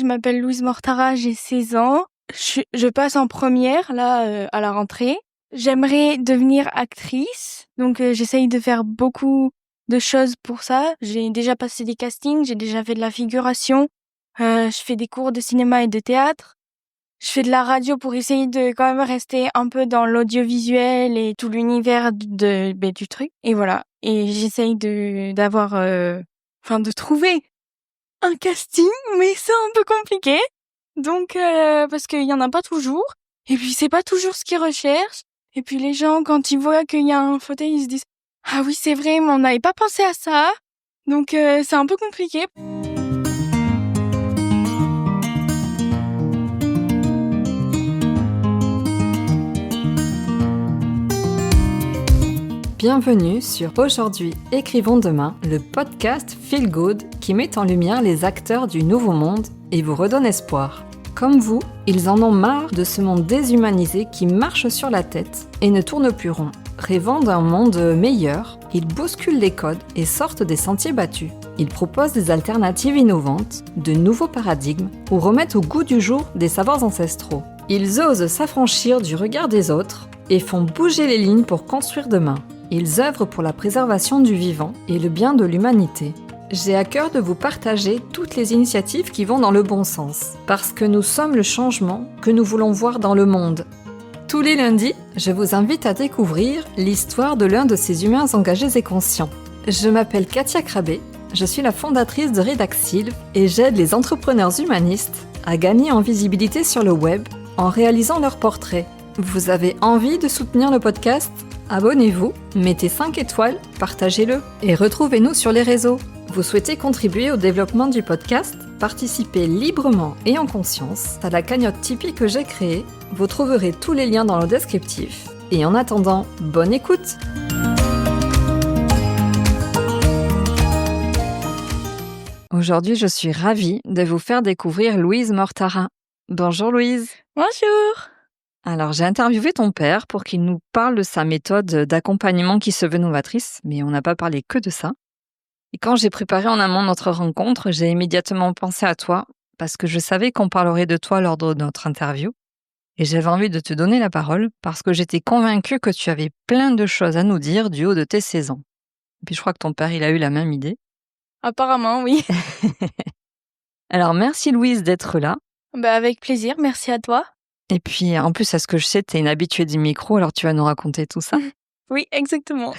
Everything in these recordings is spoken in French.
Je m'appelle Louise Mortara, j'ai 16 ans. Je passe en première, là, à la rentrée. J'aimerais devenir actrice, donc j'essaye de faire beaucoup de choses pour ça. J'ai déjà passé des castings, j'ai déjà fait de la figuration, je fais des cours de cinéma et de théâtre. Je fais de la radio pour essayer de quand même rester un peu dans l'audiovisuel et tout l'univers du truc. Et voilà. Et j'essaye de trouver un casting, mais c'est un peu compliqué. Donc, parce qu'il y en a pas toujours. Et puis, c'est pas toujours ce qu'ils recherchent. Et puis, les gens, quand ils voient qu'il y a un fauteuil, ils se disent, ah oui, c'est vrai, mais on n'avait pas pensé à ça. Donc, c'est un peu compliqué. Bienvenue sur Aujourd'hui, écrivons demain, le podcast Feel Good qui met en lumière les acteurs du nouveau monde et vous redonne espoir. Comme vous, ils en ont marre de ce monde déshumanisé qui marche sur la tête et ne tourne plus rond. Rêvant d'un monde meilleur, ils bousculent les codes et sortent des sentiers battus. Ils proposent des alternatives innovantes, de nouveaux paradigmes ou remettent au goût du jour des savoirs ancestraux. Ils osent s'affranchir du regard des autres et font bouger les lignes pour construire demain. Ils œuvrent pour la préservation du vivant et le bien de l'humanité. J'ai à cœur de vous partager toutes les initiatives qui vont dans le bon sens, parce que nous sommes le changement que nous voulons voir dans le monde. Tous les lundis, je vous invite à découvrir l'histoire de l'un de ces humains engagés et conscients. Je m'appelle Katia Krabbe, je suis la fondatrice de Redaxil et j'aide les entrepreneurs humanistes à gagner en visibilité sur le web en réalisant leurs portraits. Vous avez envie de soutenir le podcast ? Abonnez-vous, mettez 5 étoiles, partagez-le et retrouvez-nous sur les réseaux. Vous souhaitez contribuer au développement du podcast ? Participez librement et en conscience à la cagnotte Tipeee que j'ai créée. Vous trouverez tous les liens dans le descriptif. Et en attendant, bonne écoute ! Aujourd'hui, je suis ravie de vous faire découvrir Louise Mortara. Bonjour Louise. Bonjour. Alors, j'ai interviewé ton père pour qu'il nous parle de sa méthode d'accompagnement qui se veut novatrice, mais on n'a pas parlé que de ça. Et quand j'ai préparé en amont notre rencontre, j'ai immédiatement pensé à toi, parce que je savais qu'on parlerait de toi lors de notre interview. Et j'avais envie de te donner la parole, parce que j'étais convaincue que tu avais plein de choses à nous dire du haut de tes 16 ans. Et puis je crois que ton père, il a eu la même idée. Apparemment, oui. Alors, merci Louise d'être là. Avec plaisir, merci à toi. Et puis, en plus, à ce que je sais, tu es une habituée du micro, alors tu vas nous raconter tout ça. Oui, exactement.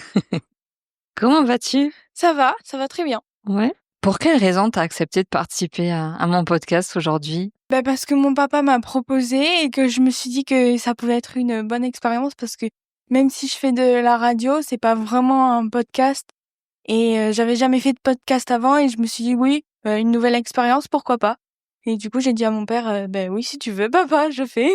Comment vas-tu ? Ça va très bien. Ouais. Pour quelle raison tu as accepté de participer à mon podcast aujourd'hui ? Parce que mon papa m'a proposé et que je me suis dit que ça pouvait être une bonne expérience parce que même si je fais de la radio, c'est pas vraiment un podcast et j'avais jamais fait de podcast avant et je me suis dit oui, une nouvelle expérience, pourquoi pas. Et du coup, j'ai dit à mon père, oui, si tu veux, papa, je fais.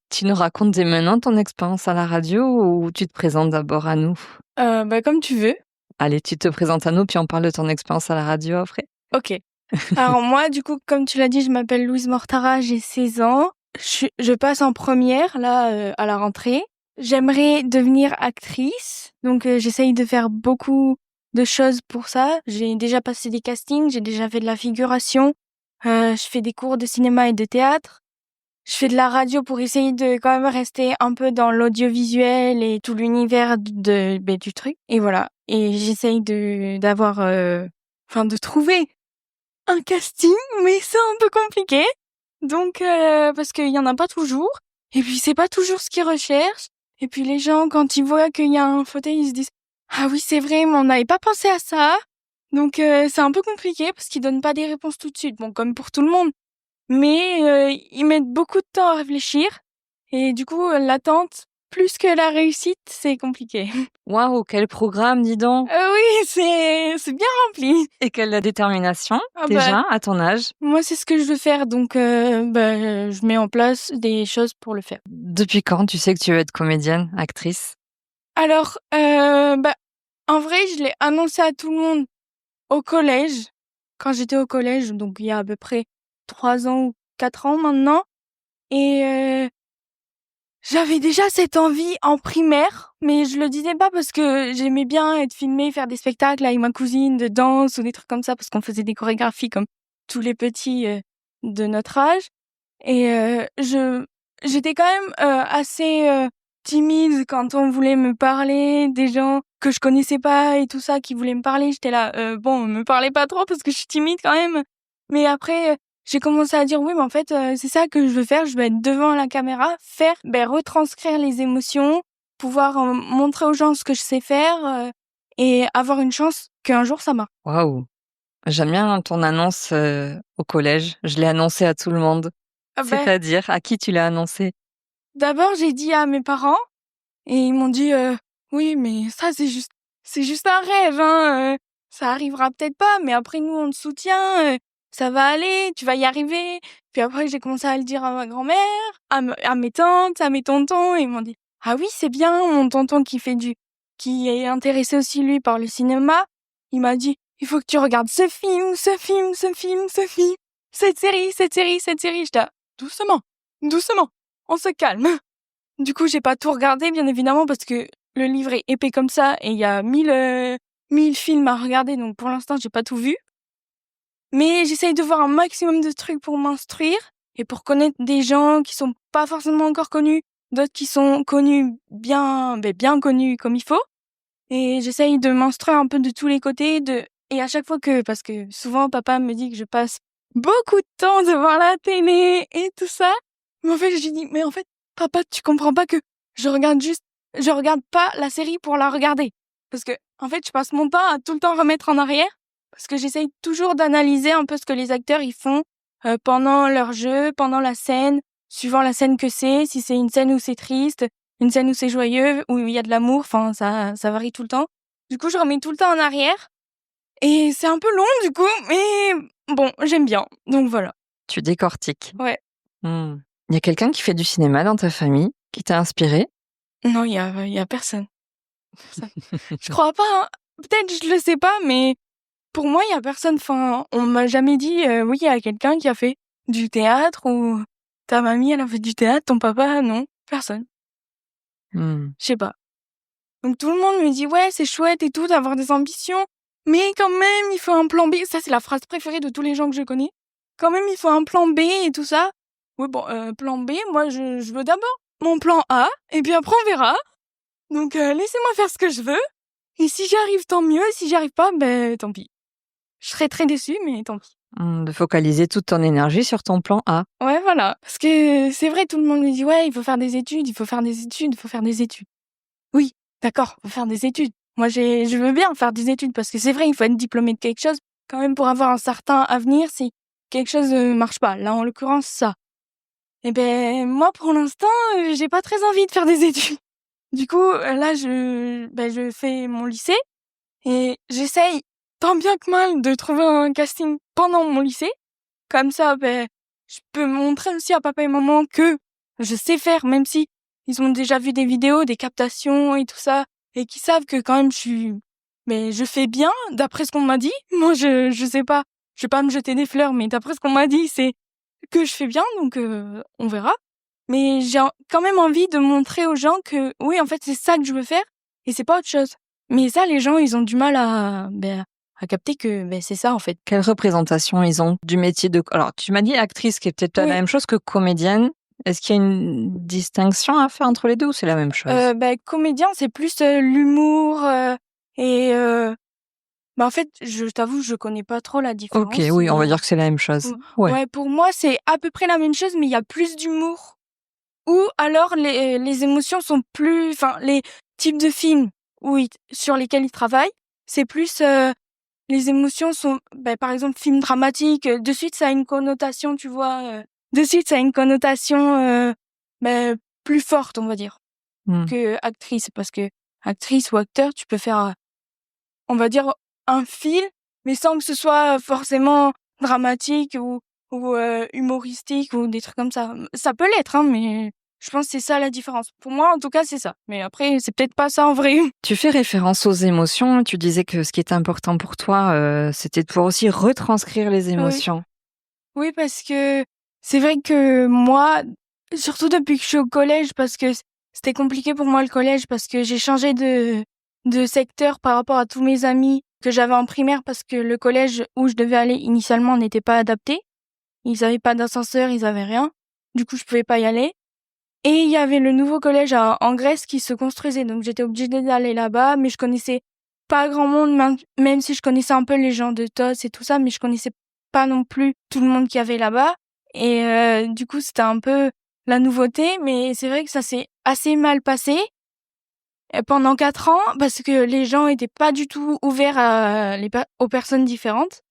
Tu nous racontes dès maintenant ton expérience à la radio ou tu te présentes d'abord à nous ? Comme tu veux. Allez, tu te présentes à nous puis on parle de ton expérience à la radio après. Ok. Alors moi, du coup, comme tu l'as dit, je m'appelle Louise Mortara, j'ai 16 ans. Je passe en première, là, à la rentrée. J'aimerais devenir actrice, donc j'essaye de faire beaucoup de choses pour ça. J'ai déjà passé des castings, j'ai déjà fait de la figuration, je fais des cours de cinéma et de théâtre. Je fais de la radio pour essayer de quand même rester un peu dans l'audiovisuel et tout l'univers du truc. Et voilà. Et j'essaye de trouver un casting, mais c'est un peu compliqué. Donc, parce qu'il y en a pas toujours. Et puis, c'est pas toujours ce qu'ils recherchent. Et puis, les gens, quand ils voient qu'il y a un fauteuil, ils se disent, ah oui, c'est vrai, mais on n'avait pas pensé à ça. Donc, c'est un peu compliqué parce qu'ils donnent pas des réponses tout de suite. Bon, comme pour tout le monde. Mais, ils mettent beaucoup de temps à réfléchir. Et du coup, l'attente, plus que la réussite, c'est compliqué. Waouh, quel programme, dis donc ! Oui, c'est bien rempli. Et quelle détermination, Ah déjà, à ton âge ? Moi, c'est ce que je veux faire, donc je mets en place des choses pour le faire. Depuis quand tu sais que tu veux être comédienne, actrice ? Alors, en vrai, je l'ai annoncé à tout le monde au collège, quand j'étais au collège, donc il y a à peu près 3 ans ou 4 ans maintenant. Et j'avais déjà cette envie en primaire, mais je le disais pas parce que j'aimais bien être filmée, faire des spectacles avec ma cousine de danse ou des trucs comme ça, parce qu'on faisait des chorégraphies comme tous les petits de notre âge. Et j'étais quand même assez timide quand on voulait me parler, des gens que je connaissais pas et tout ça qui voulaient me parler. J'étais là, bon, me parlez pas trop parce que je suis timide quand même. Mais après, j'ai commencé à dire oui, mais en fait, c'est ça que je veux faire. Je veux être devant la caméra, retranscrire les émotions, pouvoir montrer aux gens ce que je sais faire et avoir une chance qu'un jour ça marche. Waouh! J'aime bien ton annonce au collège. Je l'ai annoncé à tout le monde. Ah ben, C'est-à-dire, à qui tu l'as annoncé? d'abord, j'ai dit à mes parents et ils m'ont dit oui, mais ça c'est juste un rêve, hein. Ça arrivera peut-être pas, mais après nous on te soutient, ça va aller, tu vas y arriver. Puis après j'ai commencé à le dire à ma grand-mère, à mes tantes, à mes tontons, et ils m'ont dit ah oui c'est bien. Mon tonton qui est intéressé aussi lui par le cinéma, il m'a dit il faut que tu regardes ce film, ce film, ce film, ce film, cette série, cette série, cette série. J'étais là, doucement, doucement, on se calme. Du coup, j'ai pas tout regardé, bien évidemment, parce que le livre est épais comme ça et il y a 1000 films à regarder, donc pour l'instant, j'ai pas tout vu. Mais j'essaye de voir un maximum de trucs pour m'instruire et pour connaître des gens qui sont pas forcément encore connus, d'autres qui sont connus bien connus comme il faut. Et j'essaye de m'instruire un peu de tous les côtés, et à chaque fois parce que souvent papa me dit que je passe beaucoup de temps devant la télé et tout ça. Mais en fait, je lui dis, mais en fait, papa, tu comprends pas que je regarde pas la série pour la regarder. Parce que, en fait, je passe mon temps à tout le temps remettre en arrière. Parce que j'essaye toujours d'analyser un peu ce que les acteurs, ils font, pendant leur jeu, pendant la scène, suivant la scène que c'est, si c'est une scène où c'est triste, une scène où c'est joyeux, où il y a de l'amour, enfin, ça varie tout le temps. Du coup, je remets tout le temps en arrière. Et c'est un peu long, du coup, mais bon, j'aime bien. Donc voilà. Tu décortiques. Ouais. Il y a quelqu'un qui fait du cinéma dans ta famille, qui t'a inspiré? Non, il y a personne. Je crois pas, hein. Peut-être, je le sais pas, mais pour moi, il y a personne. Enfin, on m'a jamais dit, oui, il y a quelqu'un qui a fait du théâtre, ou ta mamie, elle a fait du théâtre, ton papa, non. Personne. Je sais pas. Donc tout le monde me dit, ouais, c'est chouette et tout d'avoir des ambitions, mais quand même, il faut un plan B. Ça, c'est la phrase préférée de tous les gens que je connais. Quand même, il faut un plan B et tout ça. Oui, bon, plan B, moi, je veux d'abord mon plan A, et puis après, on verra. Donc, laissez-moi faire ce que je veux. Et si j'y arrive, tant mieux. Si j'y arrive pas, tant pis. Je serais très déçue, mais tant pis. De focaliser toute ton énergie sur ton plan A. Ouais, voilà. Parce que c'est vrai, tout le monde me dit, ouais, il faut faire des études, il faut faire des études, il faut faire des études. Oui, d'accord, faut faire des études. Moi, je veux bien faire des études parce que c'est vrai, il faut être diplômé de quelque chose quand même pour avoir un certain avenir si quelque chose ne marche pas. Là, en l'occurrence, ça. Et moi, pour l'instant, j'ai pas très envie de faire des études. Du coup, là, je fais mon lycée et j'essaye tant bien que mal de trouver un casting pendant mon lycée. Comme ça, je peux montrer aussi à papa et maman que je sais faire, même si ils ont déjà vu des vidéos, des captations et tout ça, et qui savent que quand même je fais bien, d'après ce qu'on m'a dit. Moi, je sais pas, je vais pas me jeter des fleurs, mais d'après ce qu'on m'a dit, c'est que je fais bien, donc on verra. Mais j'ai quand même envie de montrer aux gens que oui, en fait, c'est ça que je veux faire et c'est pas autre chose. Mais ça, les gens, ils ont du mal à capter que c'est ça, en fait. Quelle représentation ils ont du métier de... Alors, tu m'as dit actrice, qui est peut-être pas la même chose que comédienne. Est-ce qu'il y a une distinction à faire entre les deux ou c'est la même chose? Comédien, c'est plus l'humour et en fait, je t'avoue, je connais pas trop la différence. Ok, oui, on va dire que c'est la même chose. Ouais, pour moi, c'est à peu près la même chose, mais il y a plus d'humour. Ou alors les émotions sont plus, enfin, les types de films sur lesquels ils travaillent, c'est plus les émotions sont, par exemple, film dramatique, de suite ça a une connotation, tu vois, de suite ça a une connotation plus forte, on va dire, que actrice, parce que actrice ou acteur, tu peux faire, on va dire, un film, mais sans que ce soit forcément dramatique ou humoristique ou des trucs comme ça. Ça peut l'être, hein, mais je pense que c'est ça la différence. Pour moi, en tout cas, c'est ça. Mais après, c'est peut-être pas ça en vrai. Tu fais référence aux émotions. Tu disais que ce qui était important pour toi, c'était de pouvoir aussi retranscrire les émotions. Oui, parce que c'est vrai que moi, surtout depuis que je suis au collège, parce que c'était compliqué pour moi le collège, parce que j'ai changé de secteur par rapport à tous mes amis que j'avais en primaire, parce que le collège où je devais aller initialement n'était pas adapté. ils avaient pas d'ascenseur, ils avaient rien. Du coup, je pouvais pas y aller. Et il y avait le nouveau collège en Grèce qui se construisait, donc j'étais obligée d'aller là-bas, mais je connaissais pas grand monde, même si je connaissais un peu les gens de TOS et tout ça, mais je connaissais pas non plus tout le monde qu'il y avait là-bas. Et du coup, c'était un peu la nouveauté, mais c'est vrai que ça s'est assez mal passé pendant 4 ans, parce que les gens étaient pas du tout ouverts aux personnes différentes.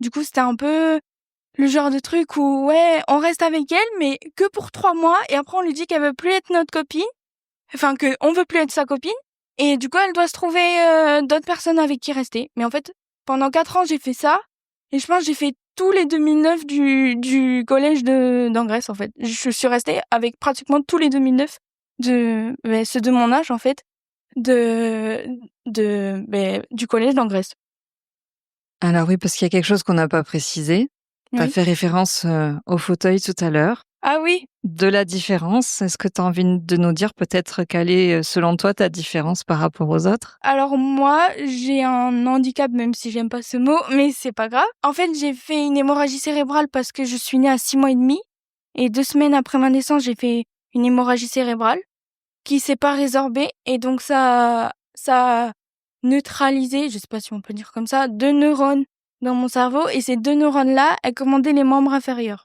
Du coup, c'était un peu le genre de truc où, ouais, on reste avec elle, mais que pour 3 mois, et après on lui dit qu'elle veut plus être notre copine, enfin que on veut plus être sa copine, et du coup elle doit se trouver d'autres personnes avec qui rester. Mais en fait, pendant 4 ans j'ai fait ça, et je pense que j'ai fait tous les 2009 du collège d'en Grèce en fait. Je suis restée avec pratiquement tous les 2009 ceux de mon âge en fait, du collège d'en Grèce. Alors oui, parce qu'il y a quelque chose qu'on n'a pas précisé. Tu as Oui. fait référence au fauteuil tout à l'heure. Ah oui. De la différence, est-ce que tu as envie de nous dire peut-être quelle est, selon toi, ta différence par rapport aux autres? Alors moi, j'ai un handicap, même si j'aime pas ce mot, mais c'est pas grave. En fait, j'ai fait une hémorragie cérébrale parce que je suis née à 6 mois et demi. Et 2 semaines après ma naissance, j'ai fait une hémorragie cérébrale qui s'est pas résorbée. Et donc ça a neutralisé, je sais pas si on peut dire comme ça, 2 neurones dans mon cerveau. Et ces 2 neurones-là, elles commandaient les membres inférieurs.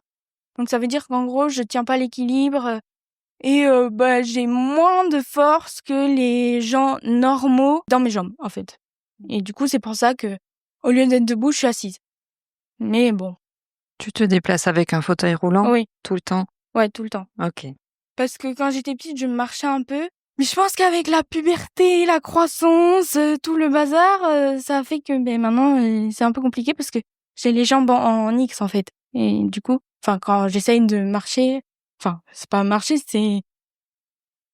Donc ça veut dire qu'en gros, je tiens pas l'équilibre. Et j'ai moins de force que les gens normaux dans mes jambes, en fait. Et du coup, c'est pour ça que, au lieu d'être debout, je suis assise. Mais bon, Tu te déplaces avec un fauteuil roulant oui, tout le temps? ouais, tout le temps. Ok. Parce que quand j'étais petite, je marchais un peu. Mais je pense qu'avec la puberté, la croissance, tout le bazar, ça a fait que maintenant, c'est un peu compliqué parce que j'ai les jambes en X, en fait. Et du coup, quand j'essaye de marcher, c'est pas marcher, c'est...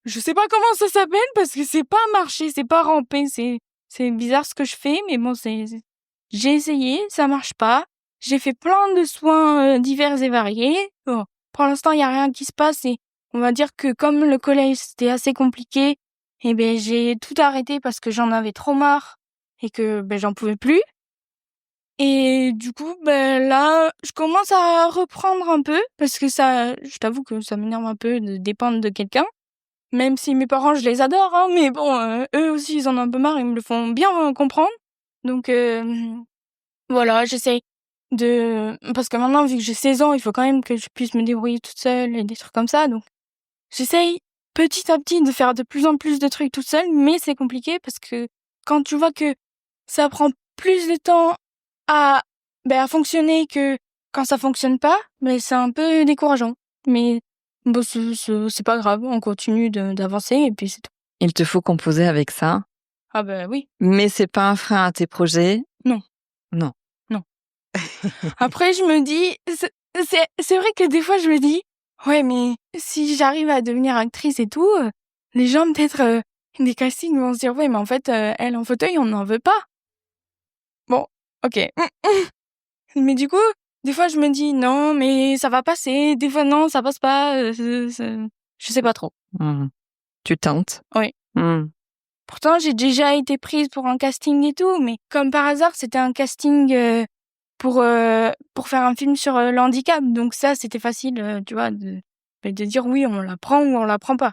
Je sais pas comment ça s'appelle parce que c'est pas marcher, c'est pas ramper, c'est bizarre ce que je fais, mais bon, j'ai essayé, ça marche pas. J'ai fait plein de soins divers et variés. Bon, pour l'instant, il y a rien qui se passe et on va dire que comme le collège c'était assez compliqué, j'ai tout arrêté parce que j'en avais trop marre et que j'en pouvais plus. Et du coup, là, je commence à reprendre un peu parce que ça, je t'avoue que ça m'énerve un peu de dépendre de quelqu'un. Même si mes parents, je les adore, hein, mais bon, eux aussi, ils en ont un peu marre, ils me le font bien comprendre. Donc voilà, j'essaye parce que maintenant, vu que j'ai 16 ans, il faut quand même que je puisse me débrouiller toute seule et des trucs comme ça. Donc j'essaye petit à petit de faire de plus en plus de trucs toute seule, mais c'est compliqué parce que quand tu vois que ça prend plus de temps à à fonctionner que quand ça fonctionne pas, c'est un peu décourageant. Mais bon, c'est pas grave, on continue d'avancer et puis c'est tout. Il te faut composer avec ça, Ah oui. mais c'est pas un frein à tes projets? Non. Non. Non. Après, je me dis, c'est vrai que des fois, je me dis, ouais, mais si j'arrive à devenir actrice et tout, les gens, peut-être, des castings vont se dire, ouais, mais en fait, elle en fauteuil, on n'en veut pas. Bon, ok. Mais du coup, des fois, je me dis, non, mais ça va passer. Des fois, non, ça passe pas. Je sais pas trop. Mmh. Tu tentes? Oui. Mmh. Pourtant, j'ai déjà été prise pour un casting et tout, mais comme par hasard, c'était un casting pour faire un film sur le handicap. Donc ça, c'était facile, tu vois, de dire oui, on la prend ou on la prend pas.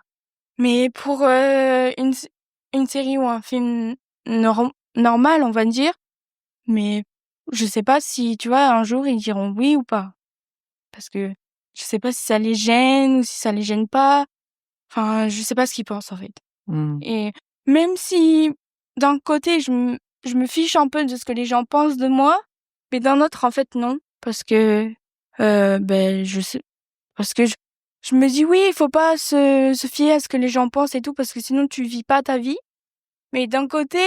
Mais pour une série ou un film normal, on va dire, mais je sais pas si, tu vois, un jour ils diront oui ou pas. Parce que je sais pas si ça les gêne ou si ça les gêne pas. Enfin, je sais pas ce qu'ils pensent en fait. Mmh. Et même si d'un côté je me fiche un peu de ce que les gens pensent de moi, mais d'un autre en fait non, parce que je sais, parce que je me dis oui, il faut pas se fier à ce que les gens pensent et tout parce que sinon tu vis pas ta vie. Mais d'un côté,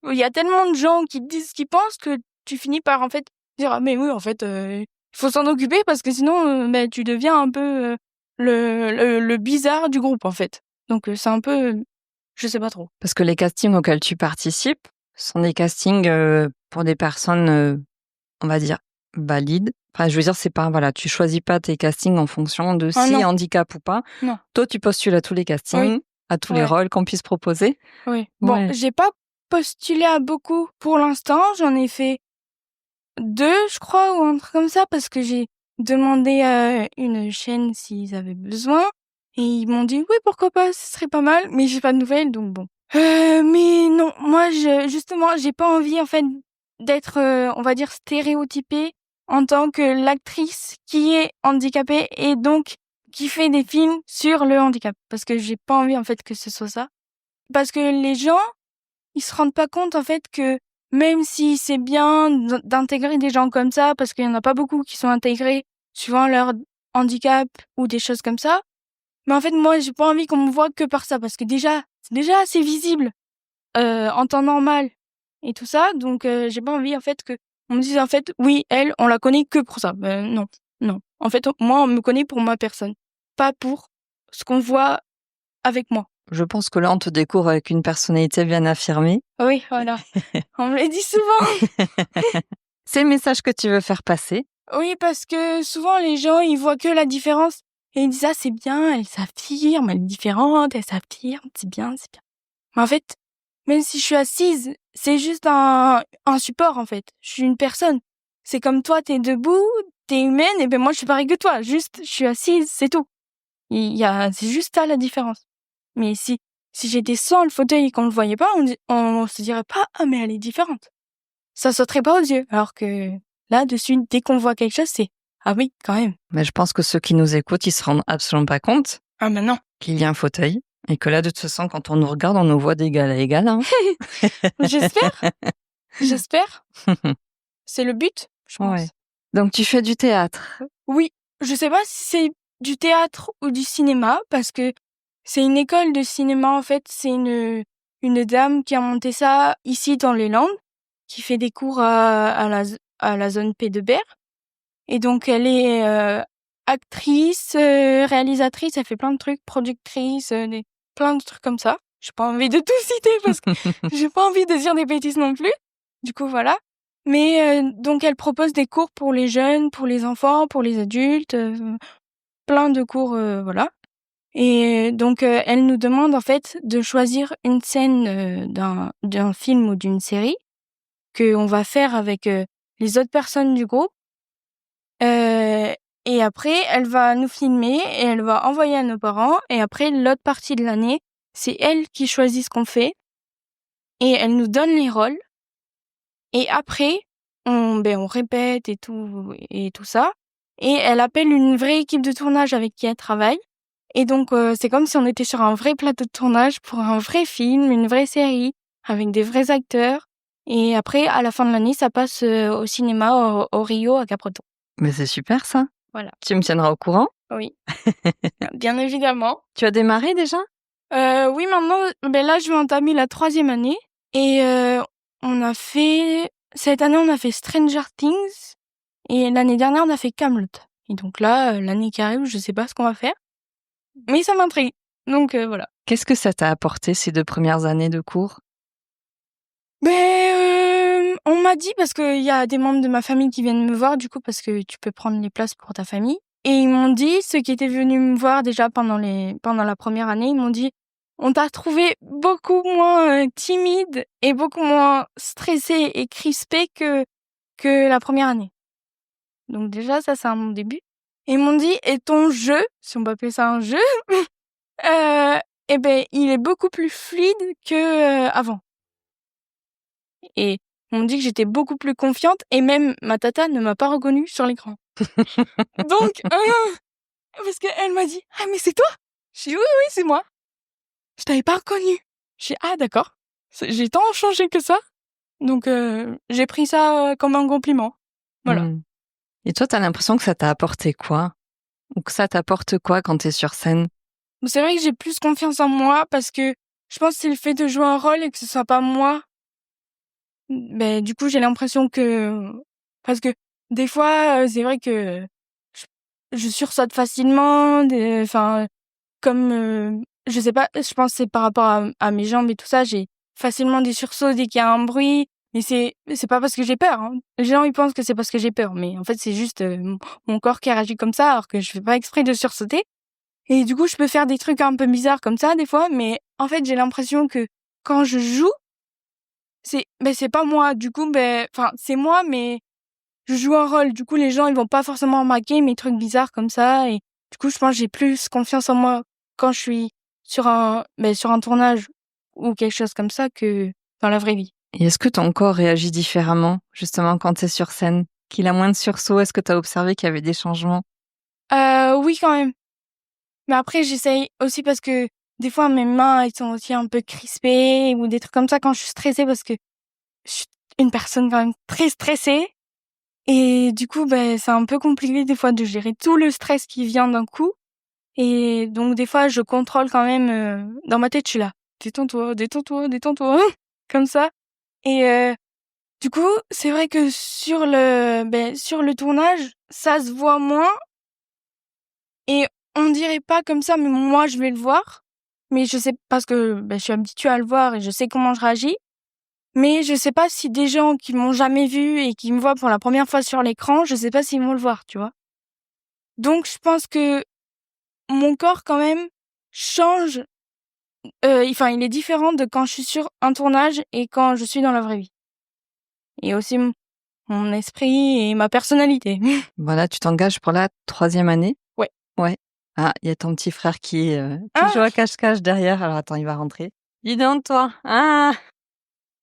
il y a tellement de gens qui te disent ce qu'ils pensent que tu finis par en fait dire ah mais oui en fait il faut s'en occuper parce que sinon tu deviens un peu le bizarre du groupe en fait. Donc c'est un peu je sais pas trop. Parce que les castings auxquels tu participes sont des castings pour des personnes, on va dire, valides. Enfin, je veux dire, c'est pas, voilà, tu choisis pas tes castings en fonction de Ah si non. handicap ou pas. Non. Toi, tu postules à tous les castings, à tous les Ouais. rôles qu'on puisse proposer. Oui. Bon, Ouais. j'ai pas postulé à beaucoup pour l'instant. J'en ai fait 2, je crois, ou un truc comme ça, parce que j'ai demandé une chaîne s'ils avaient besoin. Et ils m'ont dit oui, pourquoi pas, ce serait pas mal, mais j'ai pas de nouvelles, donc bon. Mais non, moi, justement, j'ai pas envie, en fait, d'être, on va dire, stéréotypée en tant que l'actrice qui est handicapée et donc qui fait des films sur le handicap. Parce que j'ai pas envie, en fait, que ce soit ça. Parce que les gens, ils se rendent pas compte, en fait, que même si c'est bien d'intégrer des gens comme ça, parce qu'il y en a pas beaucoup qui sont intégrés suivant leur handicap ou des choses comme ça, mais en fait, moi, j'ai pas envie qu'on me voit que par ça, parce que c'est déjà assez visible en temps normal et tout ça, donc j'ai pas envie en fait que on me dise en fait, oui, elle, on la connaît que pour ça. Ben non, non. En fait, moi, on me connaît pour ma personne, pas pour ce qu'on voit avec moi. Je pense que là, on te découvre avec une personnalité bien affirmée. Oui, voilà. On me le dit souvent. C'est le message que tu veux faire passer. Oui, parce que souvent les gens, ils voient que la différence et ils disent ah c'est bien, elle s'affirme, elle est différente, elle s'affirme, c'est bien, c'est bien. Mais en fait, même si je suis assise, c'est juste un support, en fait. Je suis une personne. C'est comme toi, t'es debout, t'es humaine, et ben moi, je suis pareil que toi. Juste, je suis assise, c'est tout. C'est juste ça la différence. Mais si j'étais sans le fauteuil et qu'on le voyait pas, on se dirait pas, ah, mais elle est différente. Ça sauterait pas aux yeux. Alors que là, dessus, dès qu'on voit quelque chose, c'est, ah oui, quand même. Mais je pense que ceux qui nous écoutent, ils se rendent absolument pas compte Ah, mais non. qu'il y a un fauteuil. Et que là, de toute façon, quand on nous regarde, on nous voit d'égal à égal. Hein. J'espère. J'espère. C'est le but, je pense. Ouais. Donc, tu fais du théâtre. Oui, je sais pas si c'est du théâtre ou du cinéma, parce que c'est une école de cinéma, en fait. C'est une dame qui a monté ça ici dans les Landes, qui fait des cours à la zone P de Berre. Et donc, elle est actrice, réalisatrice, elle fait plein de trucs, productrice, plein de trucs comme ça. J'ai pas envie de tout citer parce que j'ai pas envie de dire des bêtises non plus. Du coup, voilà. Mais donc, elle propose des cours pour les jeunes, pour les enfants, pour les adultes, plein de cours, voilà. Et donc, elle nous demande en fait de choisir une scène d'un film ou d'une série que on va faire avec les autres personnes du groupe. Et après, elle va nous filmer et elle va envoyer à nos parents. Et après, l'autre partie de l'année, c'est elle qui choisit ce qu'on fait. Et elle nous donne les rôles. Et après, on répète et tout ça. Et elle appelle une vraie équipe de tournage avec qui elle travaille. Et donc, c'est comme si on était sur un vrai plateau de tournage pour un vrai film, une vraie série, avec des vrais acteurs. Et après, à la fin de l'année, ça passe au cinéma au Rio à Cap-Breton. Mais c'est super, ça. Voilà. Tu me tiendras au courant? Oui. Bien évidemment. Tu as démarré déjà? Oui, maintenant, là, je vais entamer la 3e année. Et cette année, on a fait Stranger Things. Et l'année dernière, on a fait Kaamelott. Et donc là, l'année qui arrive, je sais pas ce qu'on va faire. Mais ça m'intrigue. Donc voilà. Qu'est-ce que ça t'a apporté ces 2 premières années de cours? On m'a dit, parce qu'il y a des membres de ma famille qui viennent me voir, du coup, parce que tu peux prendre les places pour ta famille. Et ils m'ont dit, ceux qui étaient venus me voir déjà pendant la première année, ils m'ont dit, on t'a trouvé beaucoup moins timide et beaucoup moins stressé et crispé que la première année. Donc déjà, ça, c'est un bon début. Et ils m'ont dit, et ton jeu, si on peut appeler ça un jeu, il est beaucoup plus fluide que avant. Et on me dit que j'étais beaucoup plus confiante et même ma tata ne m'a pas reconnue sur l'écran. Donc, parce qu'elle m'a dit, ah mais c'est toi? J'ai dit, oui, oui, c'est moi. Je t'avais pas reconnue. J'ai dit, ah d'accord. J'ai tant changé que ça. Donc, j'ai pris ça comme un compliment. Voilà. Et toi, t'as l'impression que ça t'a apporté quoi? Ou que ça t'apporte quoi quand t'es sur scène? C'est vrai que j'ai plus confiance en moi parce que je pense que c'est le fait de jouer un rôle et que ce soit pas moi. Du coup, j'ai l'impression que... Parce que des fois, c'est vrai que je sursaute facilement. Je sais pas, je pense que c'est par rapport à mes jambes et tout ça, j'ai facilement des sursauts dès qu'il y a un bruit. Mais c'est pas parce que j'ai peur. Hein. Les gens, ils pensent que c'est parce que j'ai peur. Mais en fait, c'est juste mon corps qui réagit comme ça alors que je fais pas exprès de sursauter. Et du coup, je peux faire des trucs un peu bizarres comme ça, des fois. Mais en fait, j'ai l'impression que quand je joue, c'est pas moi. Du coup, c'est moi, mais je joue un rôle. Du coup, les gens, ils vont pas forcément remarquer mes trucs bizarres comme ça. Et du coup, je pense que j'ai plus confiance en moi quand je suis sur un tournage ou quelque chose comme ça que dans la vraie vie. Et est-ce que ton corps réagit différemment, justement, quand tu es sur scène? Qu'il a moins de sursaut? Est-ce que tu as observé qu'il y avait des changements? Oui, quand même. Mais après, j'essaye aussi parce que des fois, mes mains, elles sont aussi un peu crispées ou des trucs comme ça quand je suis stressée parce que je suis une personne quand même très stressée. Et du coup, c'est un peu compliqué des fois de gérer tout le stress qui vient d'un coup. Et donc, des fois, je contrôle quand même, dans ma tête, je suis là. Détends-toi, détends-toi, détends-toi. Comme ça. Et, du coup, c'est vrai que sur le tournage, ça se voit moins. Et on dirait pas comme ça, mais moi, je vais le voir. Mais je sais, parce que, je suis habituée à le voir et je sais comment je réagis. Mais je sais pas si des gens qui m'ont jamais vu et qui me voient pour la première fois sur l'écran, je sais pas s'ils vont le voir, tu vois. Donc, je pense que mon corps, quand même, change. Il est différent de quand je suis sur un tournage et quand je suis dans la vraie vie. Et aussi mon esprit et ma personnalité. Voilà, tu t'engages pour la 3e année? Ouais. Ouais. Ah, il y a ton petit frère qui Ah, joue à cache-cache derrière. Alors attends, il va rentrer. Dis donc, toi. Ah,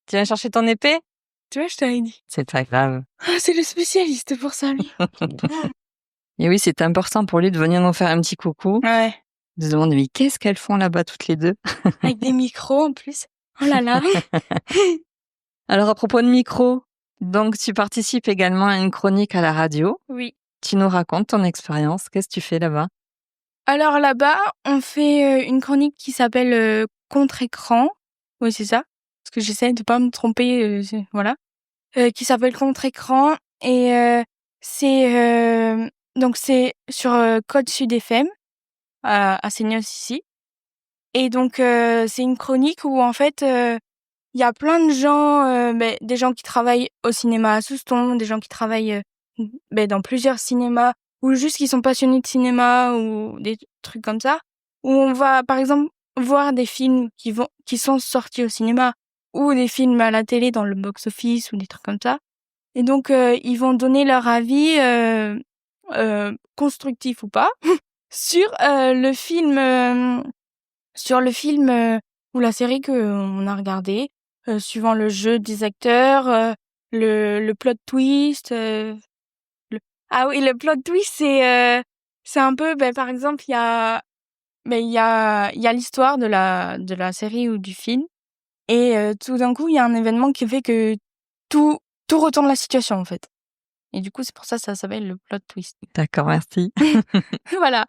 tu viens chercher ton épée? tu vois, je t'avais dit. C'est pas grave. Ah, c'est le spécialiste pour ça, lui. Et oui, c'est important pour lui de venir nous faire un petit coucou, Ouais. de se demander mais qu'est-ce qu'elles font là-bas toutes les deux? Avec des micros en plus. Oh là là. Alors à propos de micro, donc tu participes également à une chronique à la radio. Oui. Tu nous racontes ton expérience. Qu'est-ce que tu fais là-bas? Alors là-bas, on fait une chronique qui s'appelle Contre-écran. Oui, c'est ça. Parce que j'essaie de pas me tromper, voilà. Qui s'appelle Contre-écran. Et c'est sur Code Sud FM, à Seignos ici. Et donc, c'est une chronique où en fait, il y a plein de gens, des gens qui travaillent au cinéma à Souston, des gens qui travaillent dans plusieurs cinémas, ou juste qui sont passionnés de cinéma ou des trucs comme ça, où on va par exemple voir des films qui sont sortis au cinéma ou des films à la télé dans le box-office ou des trucs comme ça. Et donc ils vont donner leur avis constructif ou pas sur le film ou la série que on a regardé, suivant le jeu des acteurs, le plot twist. Ah oui, le plot twist, c'est un peu, par exemple, il y a l'histoire de la série ou du film, et tout d'un coup, il y a un événement qui fait que tout retourne la situation en fait. Et du coup, c'est pour ça que ça s'appelle le plot twist. D'accord, merci. Voilà.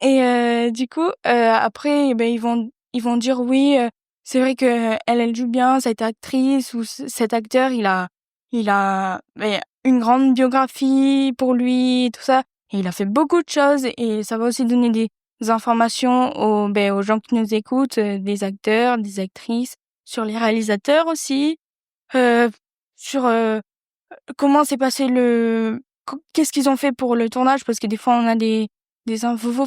Et du coup, après, ils vont dire oui, c'est vrai que elle joue bien, cette actrice ou cet acteur, il a une grande biographie pour lui, tout ça. Et il a fait beaucoup de choses et ça va aussi donner des informations aux gens qui nous écoutent, des acteurs, des actrices, sur les réalisateurs aussi, euh, sur comment s'est passé qu'est-ce qu'ils ont fait pour le tournage, parce que des fois on a des infos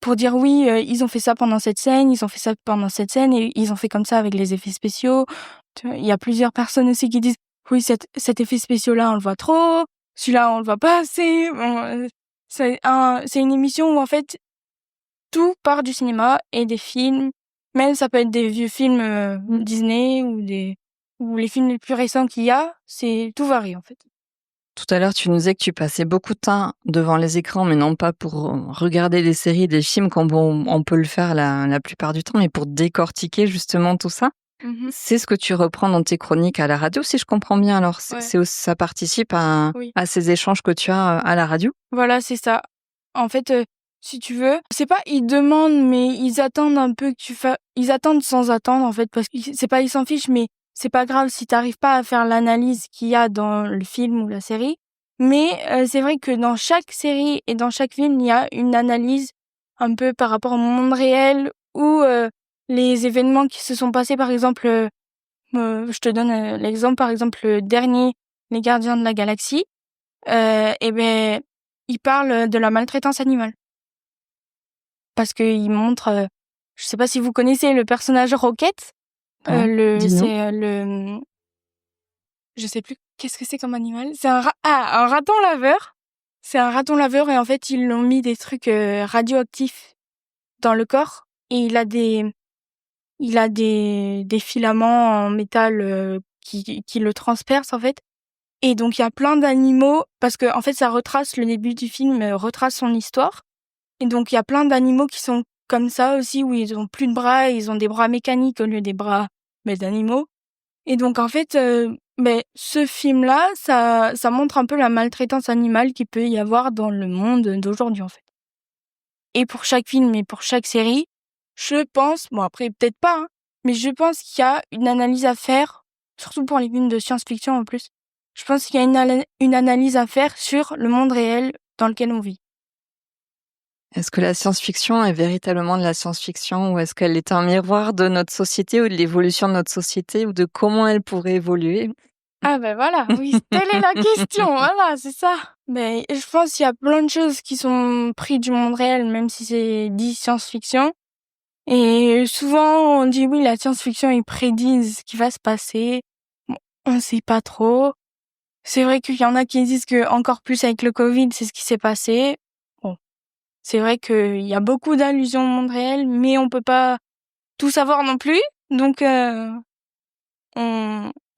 pour dire oui, ils ont fait ça pendant cette scène, ils ont fait ça pendant cette scène et ils ont fait comme ça avec les effets spéciaux. Tu vois, il y a plusieurs personnes aussi qui disent oui, cet effet spéciaux là on le voit trop, celui-là on le voit pas assez. Bon, c'est une émission où en fait tout part du cinéma et des films, même ça peut être des vieux films Disney ou les films les plus récents qu'il y a, c'est tout varie en fait. Tout à l'heure, tu nous disais que tu passais beaucoup de temps devant les écrans, mais non pas pour regarder des séries, des films, comme on peut le faire la plupart du temps, mais pour décortiquer justement tout ça. Mmh. C'est ce que tu reprends dans tes chroniques à la radio, si je comprends bien. Alors, Ouais. ça participe à Oui. ces échanges que tu as à la radio? Voilà, c'est ça. En fait, si tu veux, c'est pas ils demandent, mais ils attendent un peu que ils attendent sans attendre en fait, parce que c'est pas ils s'en fichent, mais c'est pas grave si t'arrives pas à faire l'analyse qu'il y a dans le film ou la série. Mais c'est vrai que dans chaque série et dans chaque film, il y a une analyse un peu par rapport au monde réel ou les événements qui se sont passés. Par exemple, je te donne l'exemple, par exemple, le dernier, Les Gardiens de la Galaxie. Il parle de la maltraitance animale. Parce qu'il montre, je sais pas si vous connaissez le personnage Rocket, Ouais, dis-nous. c'est je sais plus Qu'est-ce que c'est comme animal? C'est un raton laveur. C'est un raton laveur et en fait, ils l'ont mis des trucs radioactifs dans le corps et il a des filaments en métal qui le transpercent en fait. Et donc il y a plein d'animaux parce que en fait ça retrace le début du film, retrace son histoire. Et donc il y a plein d'animaux qui sont comme ça aussi où ils ont plus de bras, ils ont des bras mécaniques au lieu des bras d'animaux. Et donc en fait ce film-là ça montre un peu la maltraitance animale qu'il peut y avoir dans le monde d'aujourd'hui en fait. Et pour chaque film et pour chaque série, je pense, bon après peut-être pas, hein, mais je pense qu'il y a une analyse à faire, surtout pour les films de science-fiction en plus. Je pense qu'il y a une analyse à faire sur le monde réel dans lequel on vit. Est-ce que la science-fiction est véritablement de la science-fiction ou est-ce qu'elle est un miroir de notre société ou de l'évolution de notre société ou de comment elle pourrait évoluer? Ah ben voilà, oui, telle est la question, voilà, c'est ça. Ben, je pense qu'il y a plein de choses qui sont prises du monde réel, même si c'est dit science-fiction. Et souvent, on dit oui, la science-fiction, ils prédisent ce qui va se passer. Bon, on sait pas trop. C'est vrai qu'il y en a qui disent que encore plus avec le Covid, c'est ce qui s'est passé. Bon, c'est vrai qu'il y a beaucoup d'allusions au monde réel, mais on peut pas tout savoir non plus. Donc,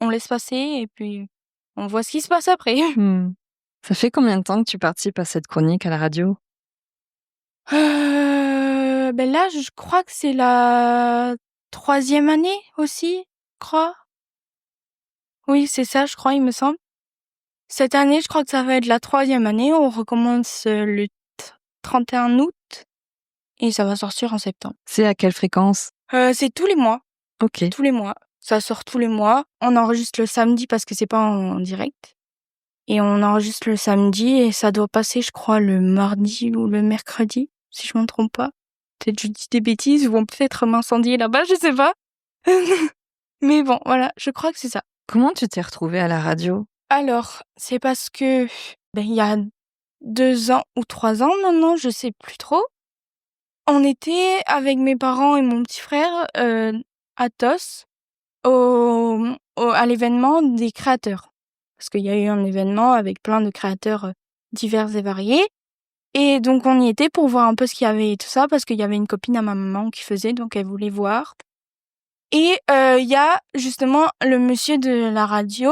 on laisse passer et puis on voit ce qui se passe après. Ça fait combien de temps que tu participes à cette chronique à la radio? Ben là, je crois que c'est la 3e année aussi, je crois. Oui, c'est ça, je crois, il me semble. Cette année, je crois que ça va être la 3e année. On recommence le 31 août et ça va sortir en septembre. C'est à quelle fréquence? C'est tous les mois. Ok. Tous les mois. Ça sort tous les mois. On enregistre le samedi parce que c'est pas en direct. Et on enregistre le samedi et ça doit passer, je crois, le mardi ou le mercredi, si je m'en trompe pas. Peut-être je dis des bêtises, ils vont peut-être m'incendier là-bas, je sais pas. Mais bon, voilà, je crois que c'est ça. Comment tu t'es retrouvée à la radio? Alors, c'est parce que, il y a 2 ans ou 3 ans maintenant, je sais plus trop. On était avec mes parents et mon petit frère à Tos, à l'événement des créateurs. Parce qu'il y a eu un événement avec plein de créateurs divers et variés. Et donc on y était pour voir un peu ce qu'il y avait et tout ça, parce qu'il y avait une copine à ma maman qui faisait, donc elle voulait voir. Et il y a justement le monsieur de la radio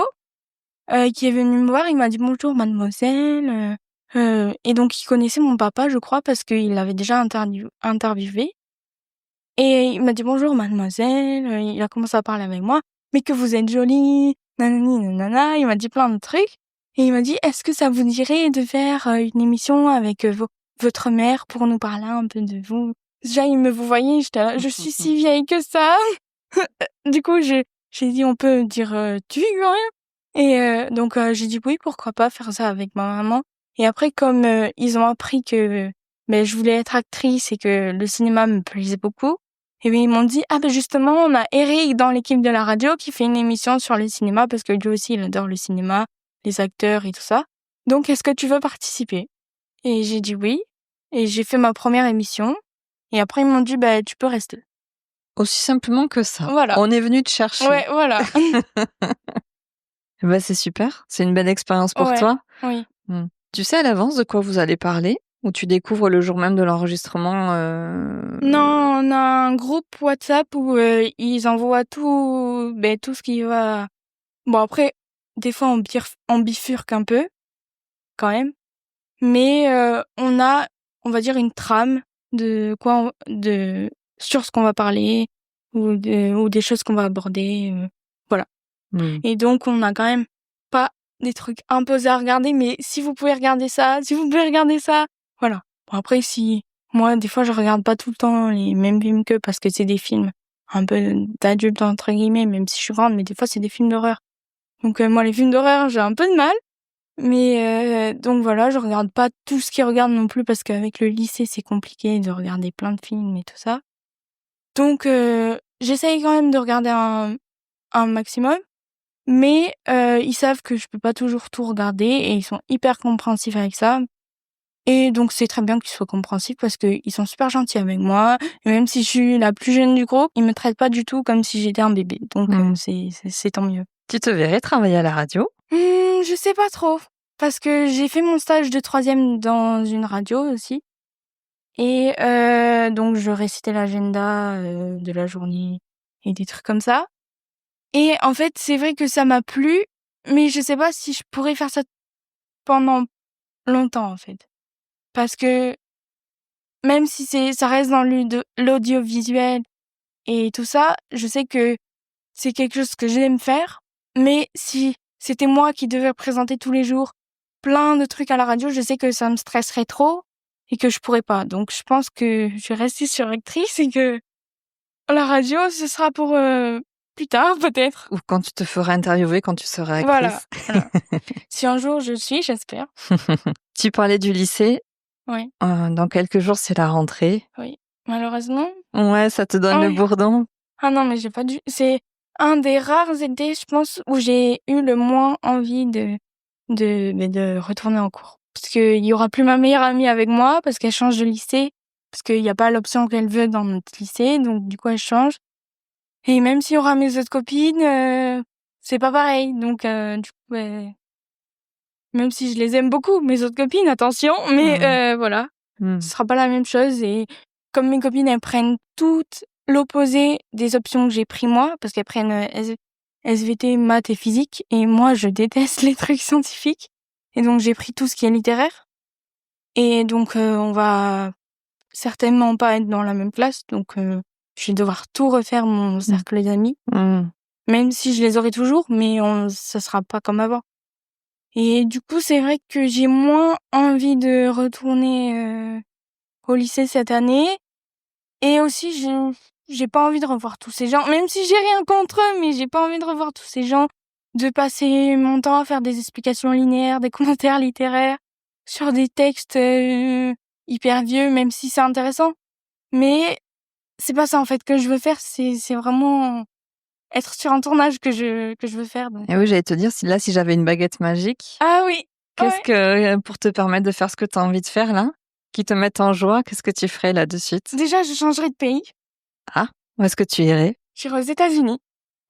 qui est venu me voir, il m'a dit bonjour mademoiselle. Et donc il connaissait mon papa, je crois, parce qu'il l'avait déjà interviewé. Et il m'a dit bonjour mademoiselle, il a commencé à parler avec moi, mais que vous êtes jolie, nanani nanana, il m'a dit plein de trucs. Et il m'a dit est-ce que ça vous dirait de faire une émission avec votre mère pour nous parler un peu de vous? Déjà il me vous voyez, j'étais là, je suis si vieille que ça. Du coup j'ai dit on peut dire tu quand même. Et donc j'ai dit oui, pourquoi pas faire ça avec ma maman. Et après comme ils ont appris que je voulais être actrice et que le cinéma me plaisait beaucoup, et bien ils m'ont dit ah ben justement on a Eric dans l'équipe de la radio qui fait une émission sur le cinéma parce que lui aussi il adore le cinéma, les acteurs et tout ça. Donc est-ce que tu veux participer? Et j'ai dit oui. Et j'ai fait ma première émission. Et après ils m'ont dit tu peux rester. Aussi simplement que ça. Voilà. On est venu te chercher. Ouais, voilà. C'est super. C'est une belle expérience pour toi. Oui. Tu sais à l'avance de quoi vous allez parler ou tu découvres le jour même de l'enregistrement? Non, on a un groupe WhatsApp où ils envoient tout ce qui va. Bon après, des fois on bifurque un peu, quand même. Mais on a, on va dire, une trame de sur ce qu'on va parler ou des choses qu'on va aborder. Voilà. Et donc on a quand même pas des trucs imposés à regarder, mais si vous pouvez regarder ça, voilà. Bon après moi des fois je regarde pas tout le temps les mêmes films qu'eux parce que c'est des films un peu d'adultes entre guillemets, même si je suis grande, mais des fois c'est des films d'horreur. Donc moi les films d'horreur j'ai un peu de mal, mais donc voilà, je regarde pas tout ce qu'ils regardent non plus parce qu'avec le lycée c'est compliqué de regarder plein de films et tout ça. Donc j'essaye quand même de regarder un maximum. Mais ils savent que je peux pas toujours tout regarder et ils sont hyper compréhensifs avec ça. Et donc c'est très bien qu'ils soient compréhensifs parce qu'ils sont super gentils avec moi. Et même si je suis la plus jeune du groupe, ils me traitent pas du tout comme si j'étais un bébé. Donc c'est tant mieux. Tu te verrais travailler à la radio? Je sais pas trop. Parce que j'ai fait mon stage de 3e dans une radio aussi. Et donc, je récitais l'agenda de la journée et des trucs comme ça. Et en fait, c'est vrai que ça m'a plu, mais je sais pas si je pourrais faire ça pendant longtemps, en fait. Parce que même si ça reste dans l'audiovisuel et tout ça, je sais que c'est quelque chose que j'aime faire. Mais si c'était moi qui devais présenter tous les jours plein de trucs à la radio, je sais que ça me stresserait trop et que je pourrais pas. Donc, je pense que je vais rester sur actrice et que la radio, ce sera pour plus tard, peut-être. Ou quand tu te feras interviewer, quand tu seras Voilà. actrice. Si un jour je suis, j'espère. Tu parlais du lycée. Oui, Dans quelques jours, c'est la rentrée. oui. Malheureusement. Ouais, ça te donne Ah le oui. bourdon. Ah non, mais j'ai pas dû. C'est un des rares étés, je pense, où j'ai eu le moins envie de retourner en cours. Parce que il y aura plus ma meilleure amie avec moi, parce qu'elle change de lycée, parce qu'il y a pas l'option qu'elle veut dans notre lycée, donc du coup elle change. Et même s'il y aura mes autres copines, c'est pas pareil. Donc du coup, même si je les aime beaucoup, mes autres copines, attention, mais voilà, ce sera pas la même chose. Et comme mes copines, elles prennent toutes l'opposé des options que j'ai pris moi, parce qu'elles prennent SVT, maths et physique, et moi, je déteste les trucs scientifiques. Et donc, j'ai pris tout ce qui est littéraire. Et donc, on va certainement pas être dans la même classe, donc je vais devoir tout refaire mon cercle d'amis, même si je les aurai toujours, mais ça sera pas comme avant. Et du coup, c'est vrai que j'ai moins envie de retourner au lycée cette année. Et aussi, j'ai pas envie de revoir tous ces gens, même si j'ai rien contre eux, mais j'ai pas envie de revoir tous ces gens, de passer mon temps à faire des explications linéaires, des commentaires littéraires sur des textes hyper vieux, même si c'est intéressant. Mais c'est pas ça en fait que je veux faire, c'est vraiment être sur un tournage que je veux faire. Donc. Et oui, j'allais te dire, si j'avais une baguette magique, Ah oui. qu'est-ce que, pour te permettre de faire ce que tu as envie de faire là, qui te mette en joie, qu'est-ce que tu ferais là de suite? Déjà, je changerais de pays. Ah, où est-ce que tu irais? J'irais aux États-Unis.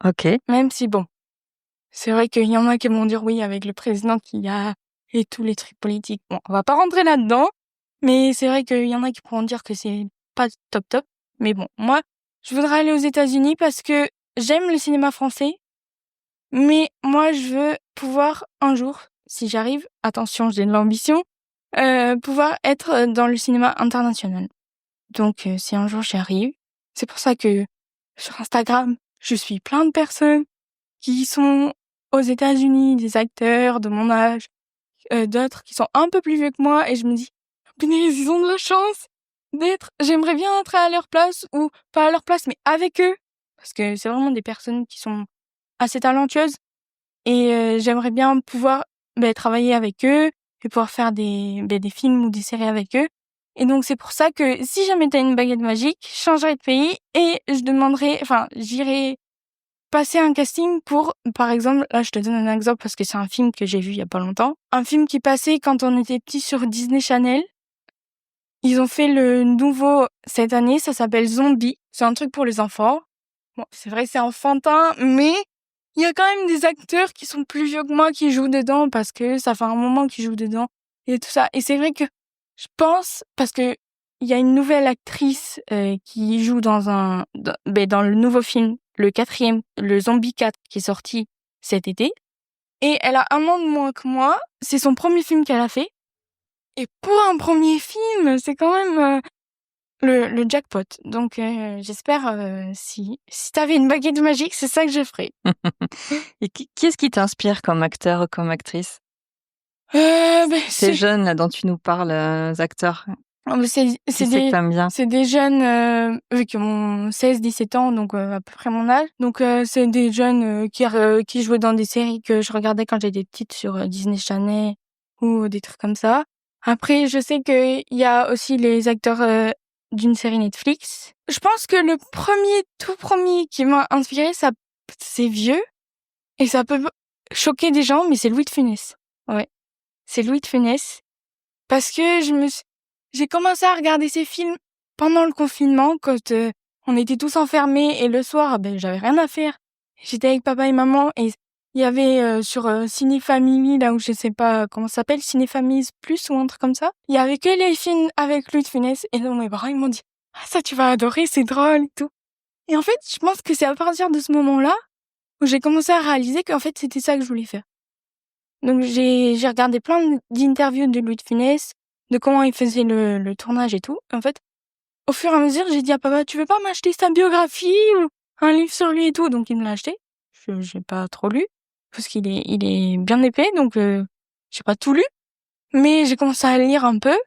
Ok. Même si bon, c'est vrai qu'il y en a qui vont dire oui avec le président qu'il y a et tous les trucs politiques. Bon, on va pas rentrer là-dedans, mais c'est vrai qu'il y en a qui pourront dire que c'est pas top top. Mais bon, moi, je voudrais aller aux États-Unis parce que j'aime le cinéma français, mais moi, je veux pouvoir un jour, si j'arrive, attention, j'ai de l'ambition, pouvoir être dans le cinéma international. Donc, si un jour j'y arrive, c'est pour ça que sur Instagram, je suis plein de personnes qui sont aux États-Unis, des acteurs de mon âge, d'autres qui sont un peu plus vieux que moi, et je me dis, punaise, ils ont de la chance j'aimerais bien être à leur place, ou pas à leur place, mais avec eux, parce que c'est vraiment des personnes qui sont assez talentueuses, et j'aimerais bien pouvoir travailler avec eux, et pouvoir faire des films ou des séries avec eux. Et donc c'est pour ça que si jamais t'as une baguette magique, je changerai de pays, et j'irai passer un casting pour, par exemple, là je te donne un exemple parce que c'est un film que j'ai vu il y a pas longtemps, un film qui passait quand on était petit sur Disney Channel. Ils ont fait le nouveau cette année, ça s'appelle Zombie, c'est un truc pour les enfants. Bon, c'est vrai c'est enfantin, mais il y a quand même des acteurs qui sont plus vieux que moi qui jouent dedans parce que ça fait un moment qu'ils jouent dedans et tout ça. Et c'est vrai que je pense, parce que il y a une nouvelle actrice qui joue dans dans le nouveau film, le 4e, le Zombie 4, qui est sorti cet été. Et elle a 1 an de moins que moi. C'est son premier film qu'elle a fait. Et pour un premier film, c'est quand même le jackpot. Donc j'espère, si t'avais une baguette magique, c'est ça que je ferais. Et qui est-ce qui t'inspire comme acteur ou comme actrice? Ces C'est jeunes là dont tu nous parles, acteurs, c'est qui c'est que t'aimes bien? des jeunes qui ont 16-17 ans, donc à peu près mon âge. Donc c'est des jeunes qui jouaient dans des séries que je regardais quand j'étais petite sur Disney Channel ou des trucs comme ça. Après, je sais qu'il y a aussi les acteurs d'une série Netflix. Je pense que le tout premier qui m'a inspiré, ça, c'est vieux et ça peut choquer des gens, mais c'est Louis de Funès. Ouais, c'est Louis de Funès parce que j'ai commencé à regarder ces films pendant le confinement quand on était tous enfermés et le soir, j'avais rien à faire. J'étais avec papa et maman et Il y avait sur Ciné-Family, là où je sais pas comment ça s'appelle, Ciné-Family Plus ou un truc comme ça. Il y avait que les films avec Louis de Funès. Et donc mes parents ils m'ont dit ah ça tu vas adorer, c'est drôle et tout. Et en fait je pense que c'est à partir de ce moment-là où j'ai commencé à réaliser qu'en fait c'était ça que je voulais faire. Donc j'ai regardé plein d'interviews de Louis de Funès, de comment il faisait le tournage et tout. En fait au fur et à mesure j'ai dit à papa tu veux pas m'acheter sa biographie ou un livre sur lui et tout. Donc il me l'a acheté. J'ai pas trop lu parce il est bien épais, donc j'ai pas tout lu, mais j'ai commencé à lire un peu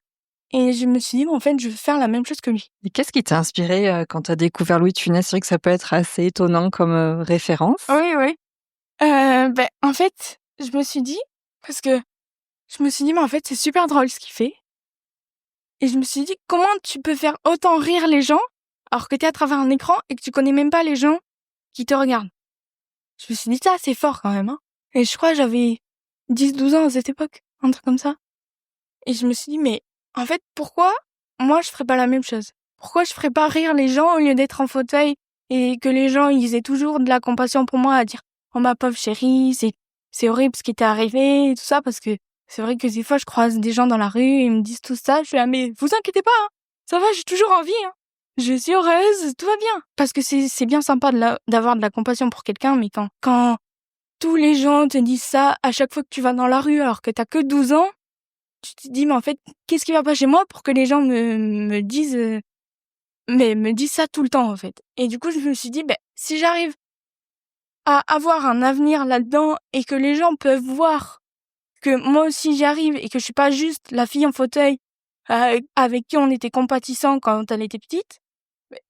et je me suis dit en fait je veux faire la même chose que lui. Et qu'est-ce qui t'a inspiré quand t'as découvert Louis de Funès? C'est vrai que ça peut être assez étonnant comme référence. Oui. En fait je me suis dit parce que je me suis dit mais en fait c'est super drôle ce qu'il fait et je me suis dit comment tu peux faire autant rire les gens alors que t'es à travers un écran et que tu connais même pas les gens qui te regardent. Je me suis dit ça c'est fort quand même hein. Et je crois que j'avais 10-12 ans à cette époque, un truc comme ça. Et je me suis dit, mais en fait, pourquoi moi je ferais pas la même chose? Pourquoi je ferais pas rire les gens au lieu d'être en fauteuil et que les gens ils aient toujours de la compassion pour moi à dire oh ma pauvre chérie, c'est horrible ce qui t'est arrivé et tout ça parce que c'est vrai que des fois je croise des gens dans la rue et ils me disent tout ça, je suis là mais vous inquiétez pas, hein, ça va, j'ai toujours envie, hein. Je suis heureuse, tout va bien. Parce que c'est bien sympa d'avoir de la compassion pour quelqu'un, mais quand tous les gens te disent ça à chaque fois que tu vas dans la rue alors que t'as que 12 ans, tu te dis mais en fait qu'est-ce qui va pas chez moi pour que les gens me disent me disent ça tout le temps en fait. Et du coup je me suis dit si j'arrive à avoir un avenir là-dedans et que les gens peuvent voir que moi aussi j'y arrive et que je suis pas juste la fille en fauteuil avec qui on était compatissant quand elle était petite,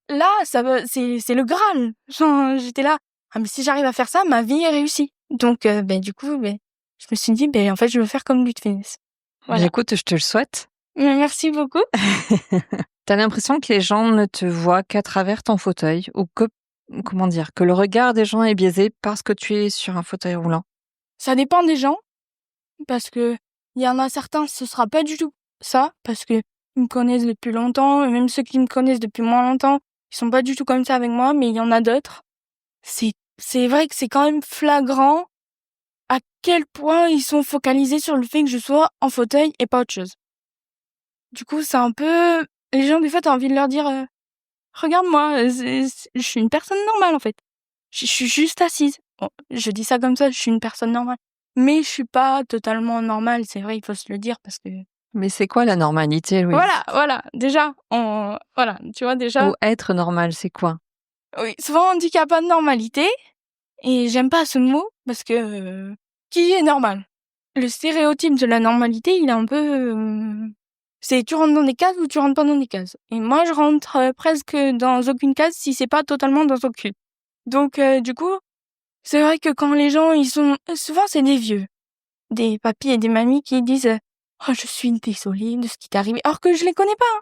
là c'est le Graal. Genre j'étais là ah mais si j'arrive à faire ça ma vie est réussie. Donc du coup je me suis dit en fait je veux faire comme Louis de Funès. Voilà. Écoute, je te le souhaite. Merci beaucoup. T'as l'impression que les gens ne te voient qu'à travers ton fauteuil ou comment dire, que le regard des gens est biaisé parce que tu es sur un fauteuil roulant? Ça dépend des gens, parce que il y en a certains, ce sera pas du tout ça, parce que ils me connaissent depuis longtemps, et même ceux qui me connaissent depuis moins longtemps, ils sont pas du tout comme ça avec moi, mais il y en a d'autres. C'est vrai que c'est quand même flagrant à quel point ils sont focalisés sur le fait que je sois en fauteuil et pas autre chose. Du coup, c'est un peu, les gens, des fois, t'as envie de leur dire, regarde-moi, je suis une personne normale, en fait. Je suis juste assise. Bon, je dis ça comme ça, je suis une personne normale. Mais je suis pas totalement normale, c'est vrai, il faut se le dire parce que... Mais c'est quoi la normalité, Louise? Voilà, déjà, voilà, tu vois, déjà... Ou être normal, c'est quoi? Oui, souvent on dit qu'il n'y a pas de normalité, et j'aime pas ce mot, parce que... qui est normal? Le stéréotype de la normalité, il est un peu... c'est tu rentres dans des cases ou tu rentres pas dans des cases. Et moi, je rentre presque dans aucune case si c'est pas totalement dans aucune. Donc, du coup, c'est vrai que quand les gens, ils sont... Souvent, c'est des vieux. Des papis et des mamies qui disent « Oh, je suis désolée de ce qui t'est arrivé. » Alors que je les connais pas. Hein.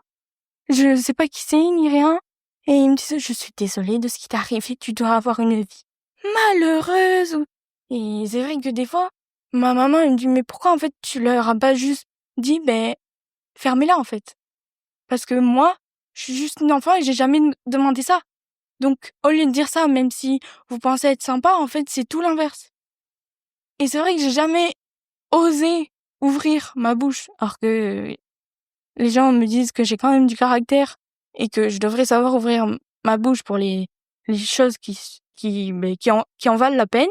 Je sais pas qui c'est, ni rien. Et ils me disent « Je suis désolée de ce qui t'est arrivé. Tu dois avoir une vie malheureuse. » Et c'est vrai que des fois, ma maman, elle me dit « Mais pourquoi, en fait, tu leur as pas juste dit, fermez-la, en fait. » Parce que moi, je suis juste une enfant et j'ai jamais demandé ça. Donc, au lieu de dire ça, même si vous pensez être sympa, en fait, c'est tout l'inverse. Et c'est vrai que j'ai jamais osé ouvrir ma bouche, alors que les gens me disent que j'ai quand même du caractère et que je devrais savoir ouvrir ma bouche pour les choses qui en valent la peine.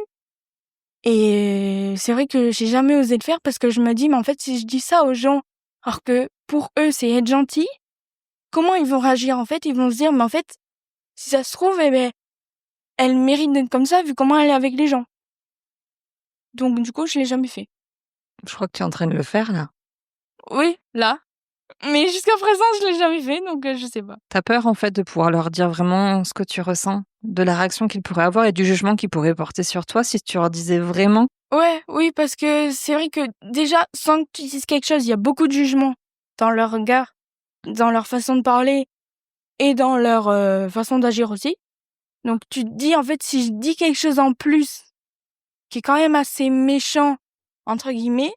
Et c'est vrai que j'ai jamais osé le faire parce que je me dis, mais en fait, si je dis ça aux gens, alors que pour eux, c'est être gentil, comment ils vont réagir? En fait, ils vont se dire, mais en fait, si ça se trouve, elle mérite d'être comme ça vu comment elle est avec les gens. Donc, du coup, je l'ai jamais fait. Je crois que tu es en train de le faire, là. Oui, là. Mais jusqu'à présent, je l'ai jamais fait, donc je sais pas. T'as peur, en fait, de pouvoir leur dire vraiment ce que tu ressens, de la réaction qu'ils pourraient avoir et du jugement qu'ils pourraient porter sur toi si tu leur disais vraiment? Ouais, oui, parce que c'est vrai que déjà, sans que tu dises quelque chose, il y a beaucoup de jugement dans leur regard, dans leur façon de parler et dans leur façon d'agir aussi. Donc tu te dis, en fait, si je dis quelque chose en plus, qui est quand même assez méchant, entre guillemets,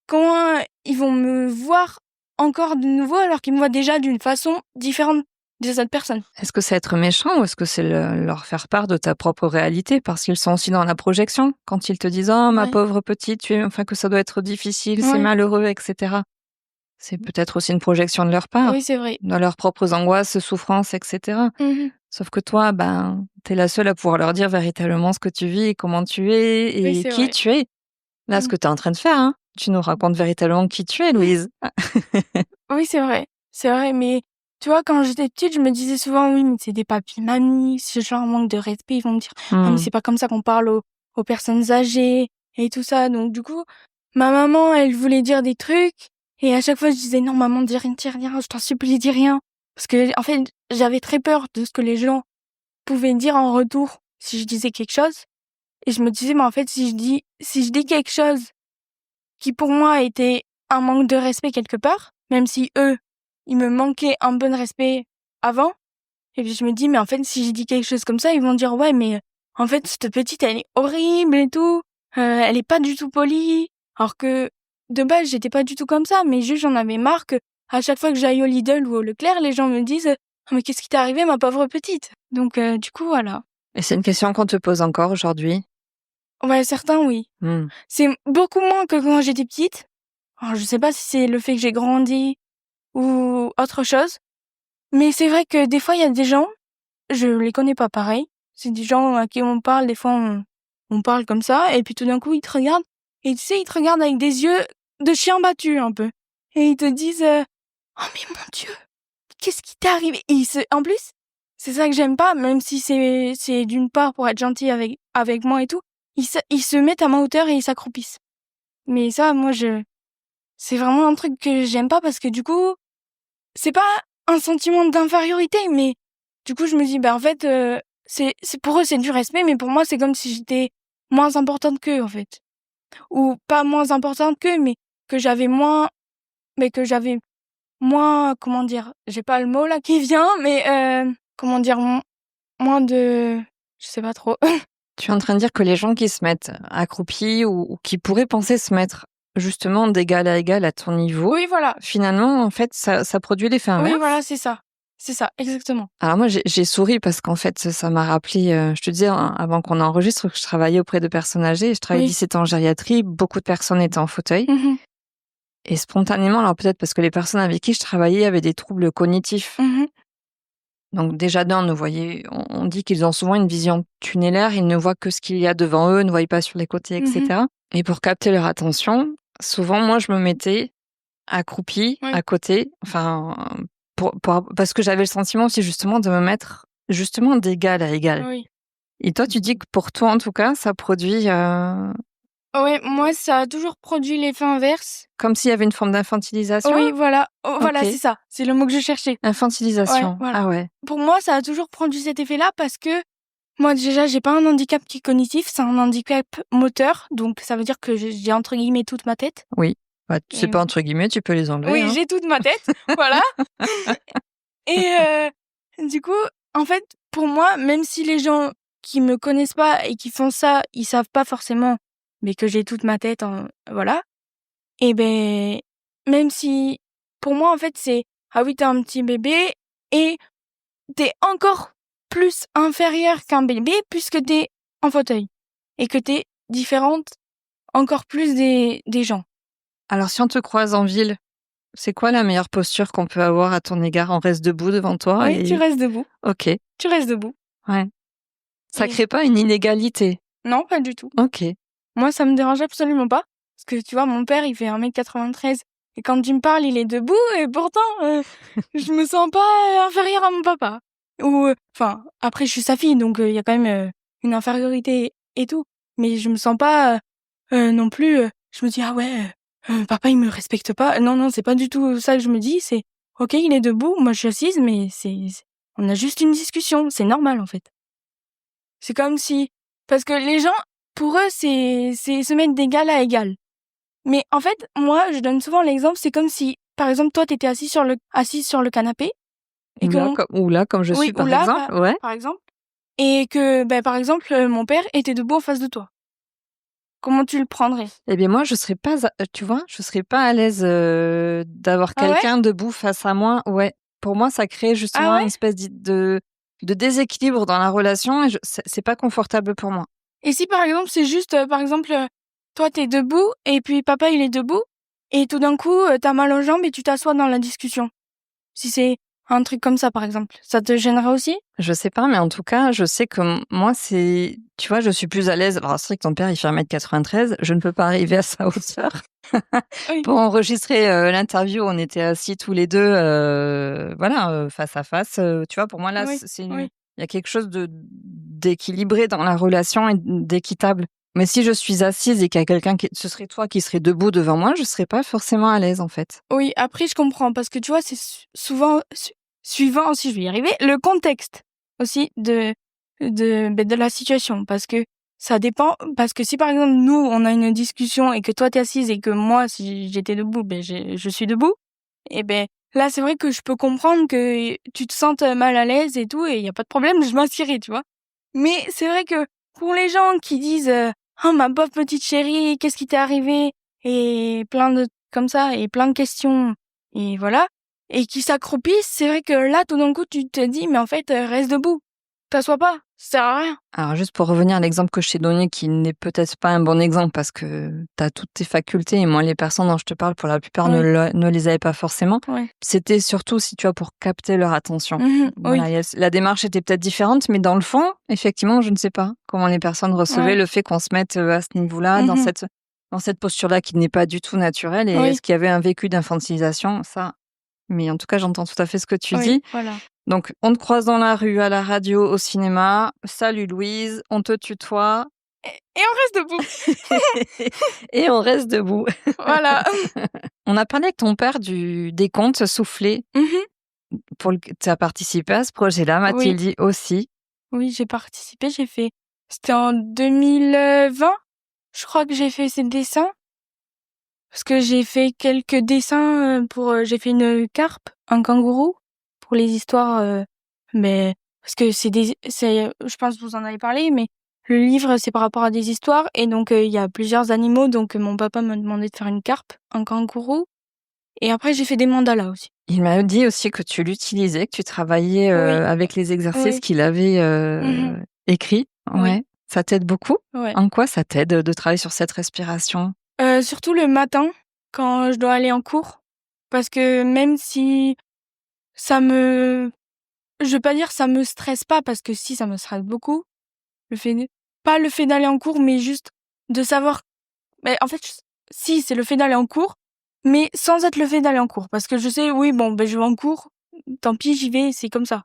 comment ils vont me voir encore de nouveau alors qu'ils me voient déjà d'une façon différente des autres personnes. Est-ce que c'est être méchant ou est-ce que c'est leur faire part de ta propre réalité? Parce qu'ils sont aussi dans la projection. Quand ils te disent « Oh, ma Ouais. pauvre petite, enfin que ça doit être difficile, c'est Ouais. malheureux, etc. » C'est peut-être aussi une projection de leur part, Oui, c'est vrai. dans leurs propres angoisses, souffrances, etc. Sauf que toi, t'es la seule à pouvoir leur dire véritablement ce que tu vis et comment tu es Oui, et c'est qui vrai. tu es. Là, ce que tu es en train de faire, hein, tu nous racontes véritablement qui tu es, Louise. Oui, c'est vrai. C'est vrai, mais tu vois, quand j'étais petite, je me disais souvent, oui, mais c'est des papis-mamies, ce genre manque de respect, ils vont me dire, ah, mais c'est pas comme ça qu'on parle aux personnes âgées et tout ça. Donc, du coup, ma maman, elle voulait dire des trucs et à chaque fois, je disais, non, maman, dis rien, je t'en supplie, dis rien. Parce que, en fait, j'avais très peur de ce que les gens pouvaient dire en retour si je disais quelque chose. Et je me disais, mais en fait, si je dis quelque chose qui pour moi était un manque de respect quelque part, même si eux, ils me manquaient un bon respect avant. Et puis je me dis, mais en fait, si j'ai dit quelque chose comme ça, ils vont dire, ouais, mais en fait, cette petite, elle est horrible et tout. Elle est pas du tout polie. Alors que de base, j'étais pas du tout comme ça, mais juste j'en avais marre que à chaque fois que j'aille au Lidl ou au Leclerc, les gens me disent, ah, mais qu'est-ce qui t'est arrivé, ma pauvre petite? Donc du coup, voilà. Et c'est une question qu'on te pose encore aujourd'hui. Ouais, certains, oui. C'est beaucoup moins que quand j'étais petite. Alors, je sais pas si c'est le fait que j'ai grandi ou autre chose. Mais c'est vrai que des fois, il y a des gens, je les connais pas pareil. C'est des gens à qui on parle, des fois, on parle comme ça, et puis tout d'un coup, ils te regardent, et tu sais, ils te regardent avec des yeux de chien battu, un peu. Et ils te disent, oh mais mon Dieu, qu'est-ce qui t'est arrivé? En plus, c'est ça que j'aime pas, même si c'est d'une part pour être gentil avec moi et tout, ils se mettent à ma hauteur et ils s'accroupissent. Mais ça, moi, c'est vraiment un truc que j'aime pas parce que du coup, c'est pas un sentiment d'infériorité, mais du coup, je me dis, en fait, c'est pour eux, c'est du respect, mais pour moi, c'est comme si j'étais moins importante qu'eux, en fait. Ou pas moins importante qu'eux, mais que j'avais moins, comment dire, j'ai pas le mot là qui vient, mais comment dire, moins de, je sais pas trop. Tu es en train de dire que les gens qui se mettent accroupis ou qui pourraient penser se mettre justement d'égal à égal à ton niveau, Oui, voilà. finalement, en fait, ça produit l'effet inverse. Oui, voilà, c'est ça. C'est ça, exactement. Alors moi, j'ai souri parce qu'en fait, ça m'a rappelé, je te disais avant qu'on enregistre que je travaillais auprès de personnes âgées. Je travaillais 17 ans en gériatrie, beaucoup de personnes étaient en fauteuil. Et spontanément, alors peut-être parce que les personnes avec qui je travaillais avaient des troubles cognitifs. Donc déjà on dit qu'ils ont souvent une vision tunnelaire, ils ne voient que ce qu'il y a devant eux, ne voient pas sur les côtés, etc. Et pour capter leur attention, souvent moi je me mettais accroupie à côté, enfin parce que j'avais le sentiment aussi justement de me mettre justement d'égal à égal. Oui. Et toi tu dis que pour toi en tout cas ça produit Ouais, moi ça a toujours produit l'effet inverse. Comme s'il y avait une forme d'infantilisation? Oui, voilà. Voilà, Ok. c'est ça. C'est le mot que je cherchais. Infantilisation. Ouais, voilà. Ah ouais. Pour moi, ça a toujours produit cet effet-là parce que moi déjà, j'ai pas un handicap qui est cognitif, c'est un handicap moteur, donc ça veut dire que j'ai entre guillemets toute ma tête. Oui. C'est pas entre guillemets, tu peux les enlever. Oui, hein. j'ai toute ma tête, voilà. Et du coup, en fait, pour moi, même si les gens qui me connaissent pas et qui font ça, ils savent pas forcément, mais que j'ai toute ma tête, voilà. Et même si, pour moi, en fait, c'est ah oui, t'es un petit bébé et t'es encore plus inférieure qu'un bébé puisque t'es en fauteuil et que t'es différente encore plus des gens. Alors si on te croise en ville, c'est quoi la meilleure posture qu'on peut avoir à ton égard? On reste debout devant toi Oui, tu restes debout. Ok. Tu restes debout. Ouais. Ça crée pas une inégalité? Non, pas du tout. Ok. Moi, ça me dérange absolument pas. Parce que, tu vois, mon père, il fait 1m93. Et quand il me parle, il est debout. Et pourtant, je me sens pas inférieure à mon papa. Ou, enfin, après, je suis sa fille. Donc, il y a quand même une infériorité et tout. Mais je me sens pas non plus... je me dis, ah ouais, papa, il me respecte pas. Non, c'est pas du tout ça que je me dis. C'est, ok, il est debout. Moi, je suis assise. Mais on a juste une discussion. C'est normal, en fait. C'est comme si... Parce que les gens... Pour eux, c'est se mettre d'égal à égal. Mais en fait, moi, je donne souvent l'exemple, c'est comme si, par exemple, toi, t'étais assise sur le canapé. Et ou là, comme je suis, par exemple. Ouais. Par exemple. Et que, par exemple, mon père était debout en face de toi. Comment tu le prendrais? Eh bien, moi, je serais pas, tu vois, je serais pas à l'aise d'avoir quelqu'un debout face à moi. Ouais. pour moi, ça crée justement Ah ouais? une espèce de déséquilibre dans la relation et c'est pas confortable pour moi. Et si par exemple, c'est juste, par exemple, toi t'es debout et puis papa il est debout et tout d'un coup, t'as mal aux jambes et tu t'assois dans la discussion. Si c'est un truc comme ça, par exemple, ça te gênerait aussi? Je sais pas, mais en tout cas, je sais que moi, tu vois, je suis plus à l'aise. Alors, c'est vrai que ton père, il fait 1m93. Je ne peux pas arriver à sa hauteur. Oui. Pour enregistrer l'interview, on était assis tous les deux, voilà, face à face. Tu vois, pour moi, là, Oui, il oui. y a quelque chose d'équilibré dans la relation et d'équitable. Mais si je suis assise et qu'il y a quelqu'un ce serait toi qui serais debout devant moi, je serais pas forcément à l'aise, en fait. Oui, après je comprends parce que tu vois, c'est souvent suivant, si je vais y arriver, le contexte aussi de la situation parce que ça dépend parce que si par exemple nous on a une discussion et que toi t'es assise et que moi si j'étais debout, je suis debout et là c'est vrai que je peux comprendre que tu te sentes mal à l'aise et tout et il y a pas de problème, je m'assierai, tu vois. Mais c'est vrai que pour les gens qui disent «Oh ma pauvre petite chérie, qu'est-ce qui t'est arrivé?» et plein de comme ça et plein de questions et voilà et qui s'accroupissent, c'est vrai que là tout d'un coup tu te dis mais en fait reste debout, t'assois pas, ça sert à rien. Alors juste pour revenir à l'exemple que je t'ai donné, qui n'est peut-être pas un bon exemple parce que tu as toutes tes facultés et moi les personnes dont je te parle pour la plupart Oui, ne les avaient pas forcément. ouais. C'était surtout si tu vois pour capter leur attention. Oui, Voilà, la démarche était peut-être différente, mais dans le fond, effectivement, je ne sais pas comment les personnes recevaient ouais. le fait qu'on se mette à ce niveau-là, Mmh. dans cette posture-là qui n'est pas du tout naturelle. Et Oui, est-ce qu'il y avait un vécu d'infantilisation? Ça, mais en tout cas, j'entends tout à fait ce que tu oui, dis. voilà. Donc, on te croise dans la rue, à la radio, au cinéma. Salut Louise, on te tutoie Et on reste debout. et on reste debout. Voilà. On a parlé avec ton père des contes soufflés. Mmh. Tu as participé à ce projet-là, Oui, m'a-t-il dit aussi. oui, j'ai participé, c'était en 2020, je crois que j'ai fait ces dessins. Parce que j'ai fait quelques dessins j'ai fait une carpe, un kangourou pour les histoires mais parce que je pense que vous en avez parlé mais le livre c'est par rapport à des histoires et donc il y a plusieurs animaux donc mon papa m'a demandé de faire une carpe, un kangourou et après j'ai fait des mandalas aussi. Il m'a dit aussi que tu l'utilisais, que tu travaillais Oui, avec les exercices oui. qu'il avait Mmh. écrits. Oui, Ouais. Ça t'aide beaucoup? ouais. En quoi ça t'aide de travailler sur cette respiration? Surtout le matin quand je dois aller en cours parce que même si ça me je vais pas dire ça me stresse pas parce que si ça me stresse beaucoup. Le fait de pas le fait d'aller en cours, mais juste de savoir en fait, si, c'est le fait d'aller en cours, mais sans être le fait d'aller en cours. Parce que je sais, oui, bon, je vais en cours, tant pis, j'y vais, c'est comme ça.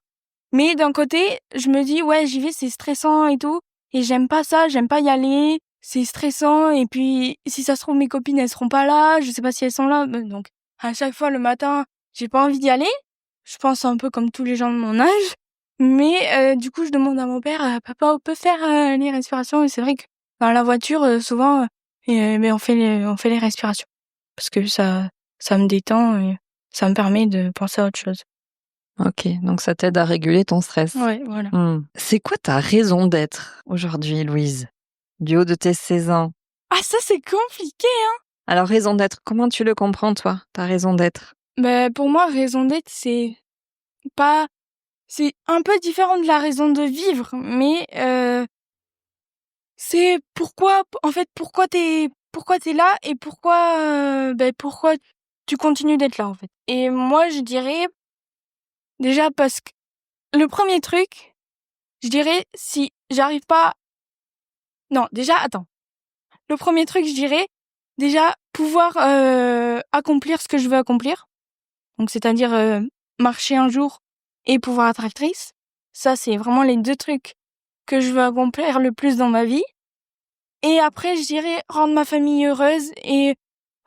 Mais d'un côté, je me dis: «Ouais, j'y vais, c'est stressant et tout» et j'aime pas ça, j'aime pas y aller, c'est stressant et puis si ça se trouve, mes copines, elles seront pas là, je sais pas si elles sont là, donc à chaque fois, le matin, j'ai pas envie d'y aller. Je pense un peu comme tous les gens de mon âge, mais du coup, je demande à mon père: «Papa, on peut faire, les respirations?» et c'est vrai que dans la voiture, souvent, on fait les respirations parce que ça me détend et ça me permet de penser à autre chose. OK, donc ça t'aide à réguler ton stress. Ouais, voilà. C'est quoi ta raison d'être aujourd'hui, Louise? Du haut de tes 16 ans? Ah ça, c'est compliqué! Alors raison d'être, comment tu le comprends toi, ta raison d'être? Pour moi, raison d'être, pas c'est un peu différent de la raison de vivre, mais c'est pourquoi t'es là et pourquoi tu continues d'être là, en fait. Et moi, je dirais déjà parce que le premier truc, je dirais si j'arrive pas non, déjà attends. Le premier truc, je dirais déjà pouvoir, accomplir ce que je veux accomplir. Donc c'est-à-dire, marcher un jour et pouvoir être actrice. Ça, c'est vraiment les 2 trucs que je veux accomplir le plus dans ma vie. Et après, je dirais rendre ma famille heureuse et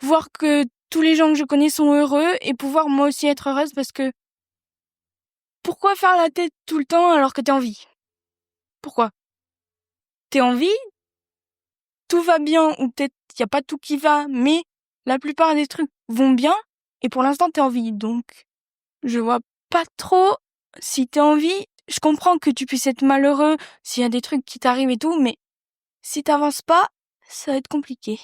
voir que tous les gens que je connais sont heureux et pouvoir moi aussi être heureuse parce que pourquoi faire la tête tout le temps alors que t'es en vie? Pourquoi? T'es en vie, tout va bien ou peut-être y a pas tout qui va, mais la plupart des trucs vont bien et pour l'instant t'es en vie. Donc, je vois pas trop si t'es en vie. Je comprends que tu puisses être malheureux s'il y a des trucs qui t'arrivent et tout, mais si t'avances pas, ça va être compliqué.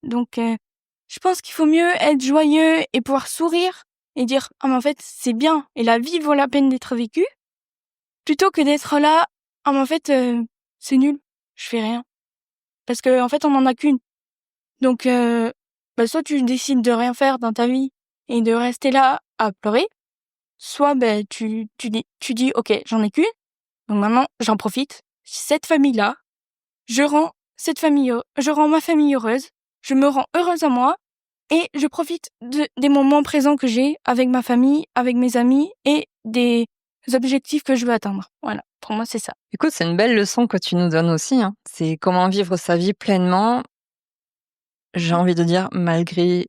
Donc, je pense qu'il faut mieux être joyeux et pouvoir sourire et dire « Ah mais en fait, c'est bien et la vie vaut la peine d'être vécue », plutôt que d'être là « Ah mais en fait, c'est nul, je fais rien ». Parce que en fait, on en a qu'une. Donc, soit tu décides de rien faire dans ta vie et de rester là à pleurer, soit tu dis « Ok, j'en ai qu'une, donc maintenant, j'en profite. Cette famille-là, je rends ma famille heureuse, je me rends heureuse à moi et je profite des moments présents que j'ai avec ma famille, avec mes amis et des objectifs que je veux atteindre. » Voilà, pour moi, c'est ça. Écoute, c'est une belle leçon que tu nous donnes aussi, hein. C'est comment vivre sa vie pleinement, j'ai envie de dire, malgré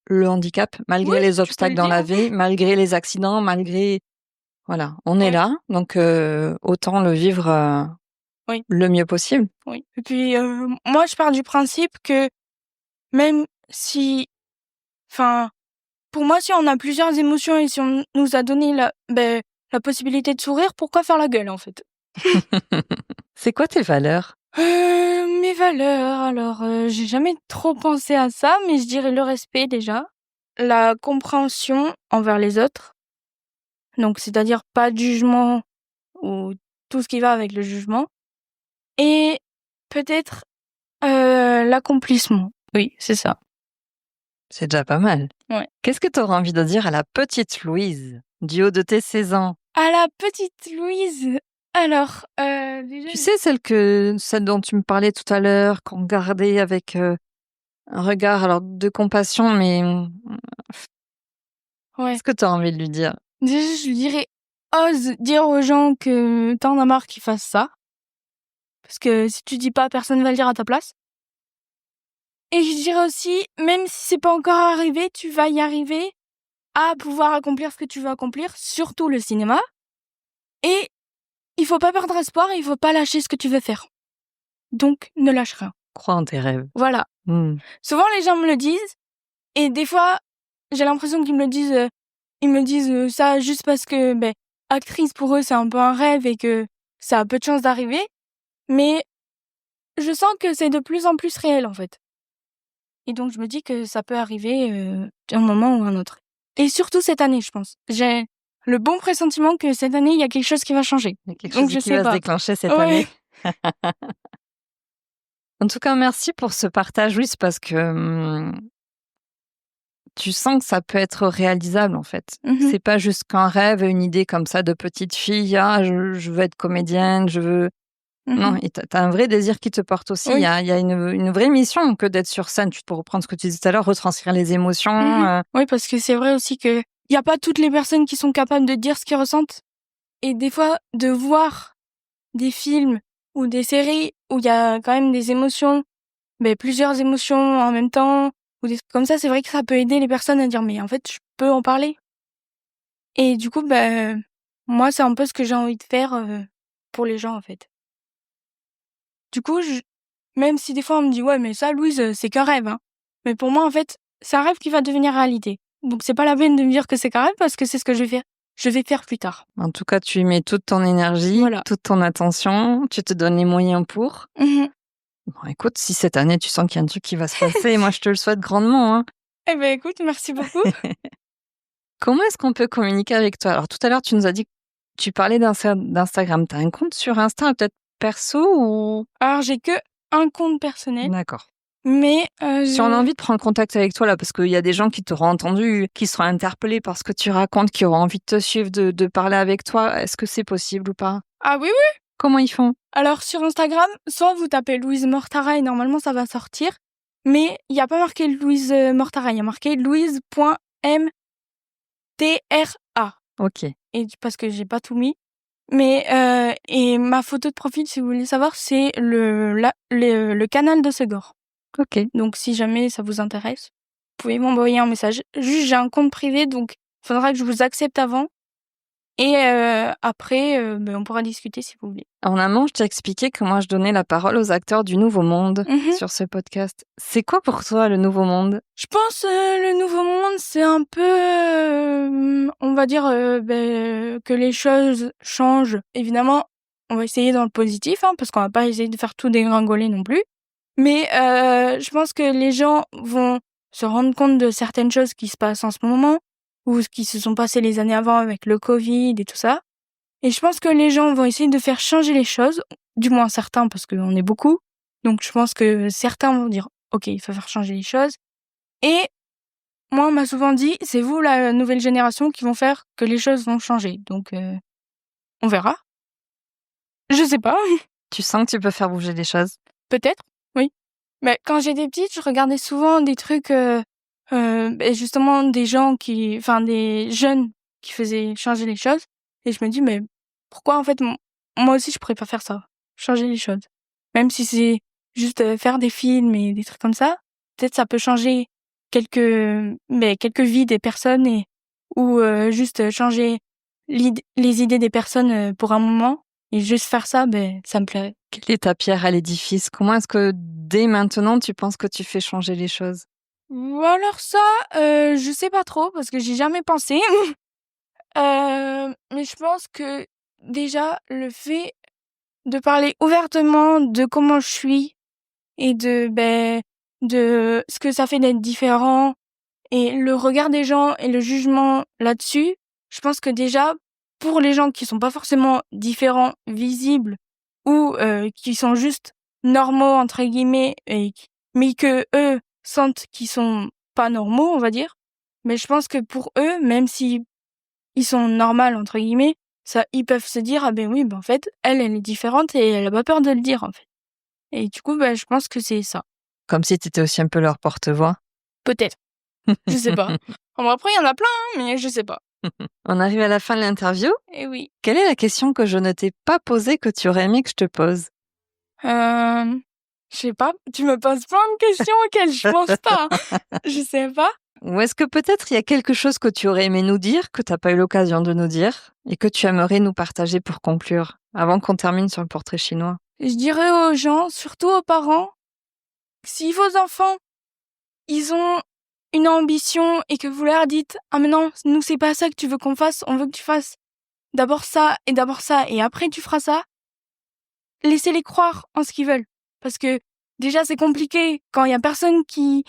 le handicap, malgré Oui, les tu peux obstacles le dans dire, la oui. vie, malgré les accidents, malgré... Voilà, on est Ouais. là, donc autant le vivre Oui. le mieux possible. Oui. Et puis, moi, je pars du principe que même si... Enfin, pour moi, si on a plusieurs émotions et si on nous a donné la possibilité de sourire, pourquoi faire la gueule, en fait? C'est quoi tes valeurs? Mes valeurs, alors, j'ai jamais trop pensé à ça, mais je dirais le respect déjà, la compréhension envers les autres, donc c'est-à-dire pas de jugement ou tout ce qui va avec le jugement, et peut-être l'accomplissement. Oui, c'est ça. C'est déjà pas mal. Ouais. Qu'est-ce que tu auras envie de dire à la petite Louise, du haut de tes 16 ans? À la petite Louise, alors, déjà... Tu sais, celle dont tu me parlais tout à l'heure, qu'on regardait avec un regard alors de compassion, mais Ouais. qu'est-ce que tu as envie de lui dire? Déjà, je lui dirais, ose dire aux gens que t'en as marre qu'ils fassent ça. Parce que si tu dis pas, personne va le dire à ta place. Et je dirais aussi, même si c'est pas encore arrivé, tu vas y arriver à pouvoir accomplir ce que tu veux accomplir, surtout le cinéma. Et il faut pas perdre espoir et il faut pas lâcher ce que tu veux faire. Donc, ne lâche rien. Crois en tes rêves. Voilà. Souvent, les gens me le disent. Et des fois, j'ai l'impression qu'ils me le disent ça juste parce que, actrice pour eux, c'est un peu un rêve et que ça a peu de chances d'arriver. Mais je sens que c'est de plus en plus réel, en fait. Et donc, je me dis que ça peut arriver un moment ou un autre. Et surtout cette année, je pense. J'ai le bon pressentiment que cette année, il y a quelque chose qui va changer. Il y a quelque Donc, chose je qui sais va se pas. déclencher cette Ouais. année. En tout cas, merci pour ce partage, Louise, parce que tu sens que ça peut être réalisable, en fait. Mhm. C'est pas juste qu'un rêve, une idée comme ça de petite fille. Ah, je veux être comédienne, je veux... Non, Mhm. et t'as un vrai désir qui te porte aussi. Il Oui. y a une vraie mission que d'être sur scène. Pour reprendre ce que tu disais tout à l'heure, retranscrire les émotions. Mhm. Oui, parce que c'est vrai aussi que il y a pas toutes les personnes qui sont capables de dire ce qu'ils ressentent. Et des fois, de voir des films ou des séries où il y a quand même des émotions, plusieurs émotions en même temps, ou des trucs comme ça, c'est vrai que ça peut aider les personnes à dire, mais en fait, je peux en parler. Et du coup, moi, c'est un peu ce que j'ai envie de faire pour les gens, en fait. Du coup, même si des fois on me dit, ouais, mais ça, Louise, c'est qu'un rêve, hein. Mais pour moi, en fait, c'est un rêve qui va devenir réalité. Donc, c'est pas la peine de me dire que c'est qu'un rêve parce que c'est ce que je vais faire. Je vais faire plus tard. En tout cas, tu y mets toute ton énergie, Voilà. toute ton attention, tu te donnes les moyens pour. Mhm. Bon, écoute, si cette année, tu sens qu'il y a un truc qui va se passer, moi, je te le souhaite grandement, hein. Eh ben, écoute, merci beaucoup. Comment est-ce qu'on peut communiquer avec toi? Alors, tout à l'heure, tu nous as dit que tu parlais d'Instagram. Tu as un compte sur Insta, peut-être perso ou... Alors, j'ai que un compte personnel, D'accord. mais Si on a envie de prendre contact avec toi, là, parce qu'il y a des gens qui t'auront entendu, qui seront interpellés par ce que tu racontes, qui auront envie de te suivre, de parler avec toi, est-ce que c'est possible ou pas? Ah oui, oui. Comment ils font? Alors, sur Instagram, soit vous tapez Louise Mortara et normalement, ça va sortir. Mais il n'y a pas marqué Louise Mortara, il y a marqué louise.mtra. Ok. Et parce que j'ai pas tout mis. Mais et ma photo de profil, si vous voulez savoir, c'est le canal de Segor. Ok. Donc si jamais ça vous intéresse, vous pouvez m'envoyer un message. Juste, j'ai un compte privé, donc il faudra que je vous accepte avant. Et après, on pourra discuter si vous voulez. En amont, je t'ai expliqué que moi, je donnais la parole aux acteurs du Nouveau Monde Mhm. sur ce podcast. C'est quoi pour toi, le Nouveau Monde? Je pense le nouveau monde, c'est un peu, on va dire, que les choses changent. Évidemment, on va essayer dans le positif, hein, parce qu'on va pas essayer de faire tout dégringoler non plus. Mais je pense que les gens vont se rendre compte de certaines choses qui se passent en ce moment, ou ce qui se sont passés les années avant avec le Covid et tout ça. Et je pense que les gens vont essayer de faire changer les choses, du moins certains, parce qu'on est beaucoup. Donc je pense que certains vont dire « Ok, il faut faire changer les choses ». Et moi, on m'a souvent dit « C'est vous, la nouvelle génération, qui vont faire que les choses vont changer ». Donc on verra. Je sais pas, Tu sens que tu peux faire bouger les choses? peut-être, oui. Mais quand j'étais petite, je regardais souvent des trucs, justement des des jeunes qui faisaient changer les choses. Et je me dis, mais pourquoi en fait, moi aussi je pourrais pas faire ça, changer les choses. Même si c'est juste faire des films et des trucs comme ça, peut-être ça peut changer quelques vies des personnes ou juste changer les idées des personnes pour un moment. Et juste faire ça, ça me plairait. Quelle est ta pierre à l'édifice? Comment est-ce que dès maintenant tu penses que tu fais changer les choses? Ou alors ça, je sais pas trop parce que j'y ai jamais pensé. Mais je pense que déjà le fait de parler ouvertement de comment je suis et de ce que ça fait d'être différent et le regard des gens et le jugement là-dessus, je pense que déjà pour les gens qui sont pas forcément différents, visibles ou qui sont juste normaux entre guillemets mais que eux sentent qu'ils sont pas normaux, on va dire. Mais je pense que pour eux, même si ils sont normaux entre guillemets, ça ils peuvent se dire ah ben oui, en fait, elle est différente et elle a pas peur de le dire en fait. Et du coup, je pense que c'est ça. Comme si tu étais aussi un peu leur porte-voix. Peut-être. Je sais pas. Bon, après il y en a plein, mais je sais pas. On arrive à la fin de l'interview. Eh oui. Quelle est la question que je ne t'ai pas posée que tu aurais aimé que je te pose? Je sais pas, tu me poses plein de questions auxquelles je pense pas. Je sais pas. Ou est-ce que peut-être il y a quelque chose que tu aurais aimé nous dire, que tu n'as pas eu l'occasion de nous dire, et que tu aimerais nous partager pour conclure, avant qu'on termine sur le portrait chinois? Je dirais aux gens, surtout aux parents, si vos enfants, ils ont une ambition et que vous leur dites « Ah mais non, nous c'est pas ça que tu veux qu'on fasse, on veut que tu fasses d'abord ça et après tu feras ça », laissez-les croire en ce qu'ils veulent. Parce que déjà c'est compliqué quand il y a personne qui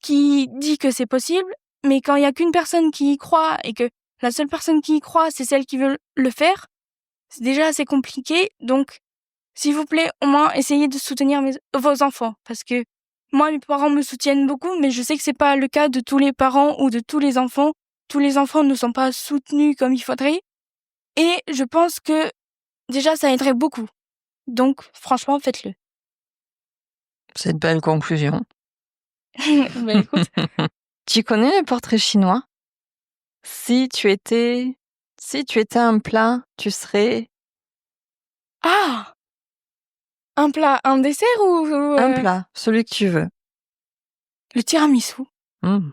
dit que c'est possible, mais quand il y a qu'une personne qui y croit et que la seule personne qui y croit, c'est celle qui veut le faire, c'est déjà assez compliqué. Donc, s'il vous plaît, au moins, essayez de soutenir vos enfants. Parce que moi, mes parents me soutiennent beaucoup, mais je sais que c'est pas le cas de tous les parents ou de tous les enfants. Tous les enfants ne sont pas soutenus comme il faudrait. Et je pense que déjà, ça aiderait beaucoup. Donc, franchement, faites-le. C'est une belle conclusion. Écoute. Tu connais le portrait chinois? Si tu étais un plat, tu serais... Ah! Un plat, un dessert ou Un plat, celui que tu veux. Le tiramisu. Mmh.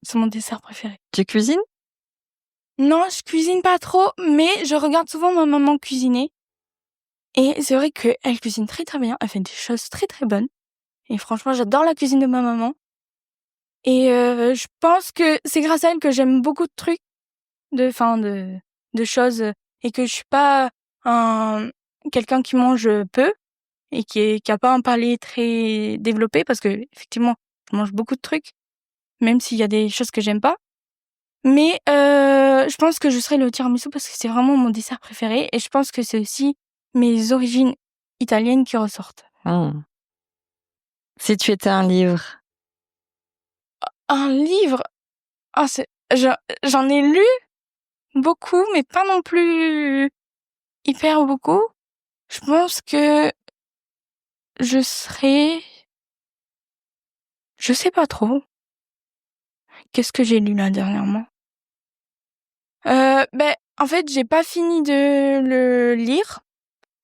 C'est mon dessert préféré. Tu cuisines? Non, je cuisine pas trop, mais je regarde souvent ma maman cuisiner. Et c'est vrai qu'elle cuisine très très bien. Elle fait des choses très très bonnes. Et franchement, j'adore la cuisine de ma maman. Et je pense que c'est grâce à elle que j'aime beaucoup de trucs, de choses, et que je suis pas quelqu'un qui mange peu et qui a pas un palais très développé parce que effectivement, je mange beaucoup de trucs, même s'il y a des choses que j'aime pas. Mais je pense que je serais le tiramisu parce que c'est vraiment mon dessert préféré et je pense que c'est aussi mes origines italiennes qui ressortent. Mmh. Si tu étais un livre? Un livre? Ah, j'en ai lu beaucoup, mais pas non plus hyper beaucoup. Je pense que je serais... Je sais pas trop. Qu'est-ce que j'ai lu là dernièrement? En fait, j'ai pas fini de le lire.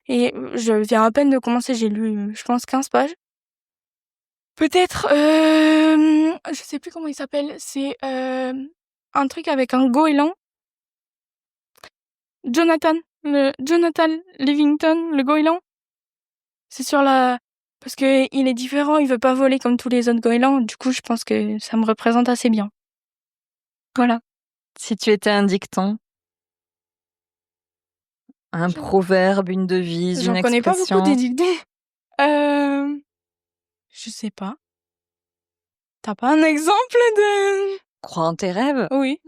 Et je viens à peine de commencer, j'ai lu, je pense, 15 pages. Peut-être, je sais plus comment il s'appelle, c'est un truc avec un goéland. Jonathan Livington, le goéland. C'est sur parce que il est différent, il veut pas voler comme tous les autres goélands, du coup je pense que ça me représente assez bien. Voilà. Si tu étais un dicton? Un proverbe, une devise, une J'en connais pas expression? beaucoup des dictons. Je sais pas. T'as pas un exemple de... crois en tes rêves? Oui.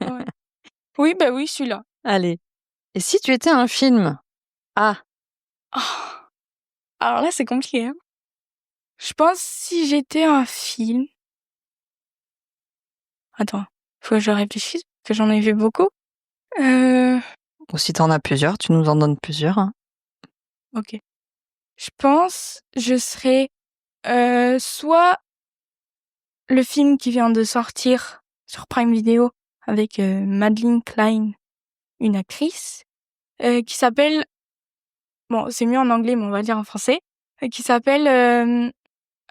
Ouais. Oui, bah oui, celui-là. Allez. Et si tu étais un film? Ah, Oh. Alors là, c'est compliqué, hein. Je pense si j'étais un film. Attends, faut que je réfléchisse, parce que j'en ai vu beaucoup. ou si t'en as plusieurs, tu nous en donnes plusieurs, hein. Ok. Je pense je serais soit le film qui vient de sortir sur Prime Video avec Madeline Klein, une actrice, qui s'appelle, bon, c'est mieux en anglais, mais on va dire en français, qui s'appelle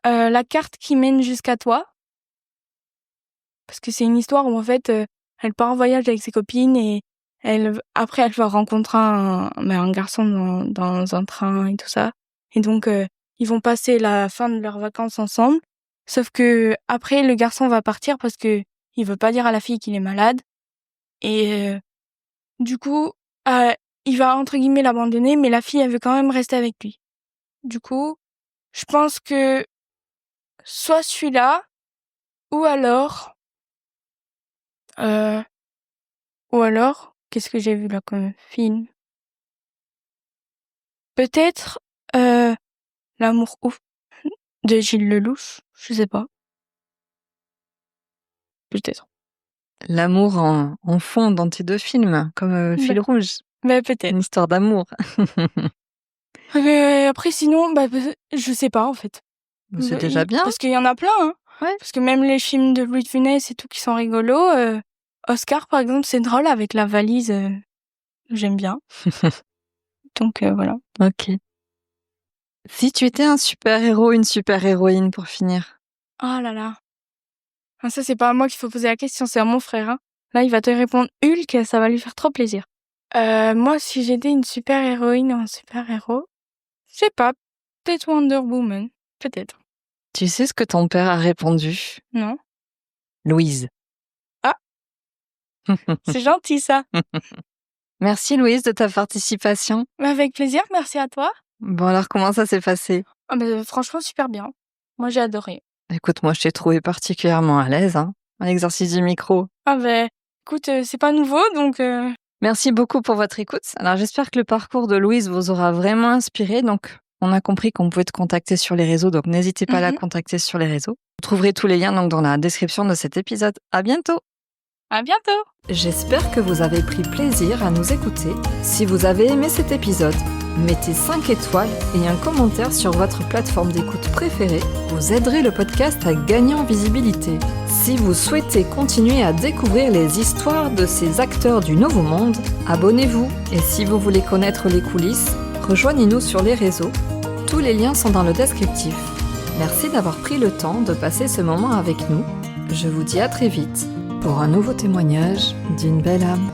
La carte qui mène jusqu'à toi. Parce que c'est une histoire où en fait, elle part en voyage avec ses copines et après elle va rencontrer un garçon dans un train et tout ça. Et donc ils vont passer la fin de leurs vacances ensemble. Sauf que après le garçon va partir parce que il veut pas dire à la fille qu'il est malade. Et du coup, il va entre guillemets l'abandonner, mais la fille elle veut quand même rester avec lui. Du coup, je pense que soit celui-là ou alors euh, qu'est-ce que j'ai vu là comme film? Peut-être L'amour ouf de Gilles Lelouch, je sais pas. Peut-être. L'amour en fond dans tes 2 films, comme fil rouge. Mais Une peut-être. histoire d'amour. Après sinon, je sais pas en fait. C'est déjà bien. Parce qu'il y en a plein, hein. Ouais. Parce que même les films de Louis de Funès et tout qui sont rigolos, Oscar par exemple, c'est drôle avec la valise, j'aime bien. Donc voilà. Ok. Si tu étais un super-héros, une super-héroïne pour finir? Oh là là. Ah, ça c'est pas à moi qu'il faut poser la question, c'est à mon frère, hein. Là, il va te répondre Hulk, ça va lui faire trop plaisir. Moi, si j'étais une super-héroïne ou un super-héros, je sais pas, peut-être Wonder Woman, peut-être. Tu sais ce que ton père a répondu? Non? Louise. Ah, c'est gentil ça. Merci Louise de ta participation. Avec plaisir, merci à toi. Bon alors comment ça s'est passé? Ah franchement, super bien. Moi, j'ai adoré. Écoute, moi je t'ai trouvé particulièrement à l'aise, hein, à l'exercice du micro. Ah écoute, c'est pas nouveau, donc... Merci beaucoup pour votre écoute. Alors j'espère que le parcours de Louise vous aura vraiment inspiré. Donc on a compris qu'on pouvait te contacter sur les réseaux, donc n'hésitez pas à la contacter sur les réseaux. Vous trouverez tous les liens donc dans la description de cet épisode. À bientôt! À bientôt! J'espère que vous avez pris plaisir à nous écouter. Si vous avez aimé cet épisode, mettez 5 étoiles et un commentaire sur votre plateforme d'écoute préférée. Vous aiderez le podcast à gagner en visibilité. Si vous souhaitez continuer à découvrir les histoires de ces acteurs du Nouveau Monde, abonnez-vous. Et si vous voulez connaître les coulisses, rejoignez-nous sur les réseaux. Tous les liens sont dans le descriptif. Merci d'avoir pris le temps de passer ce moment avec nous. Je vous dis à très vite pour un nouveau témoignage d'une belle âme.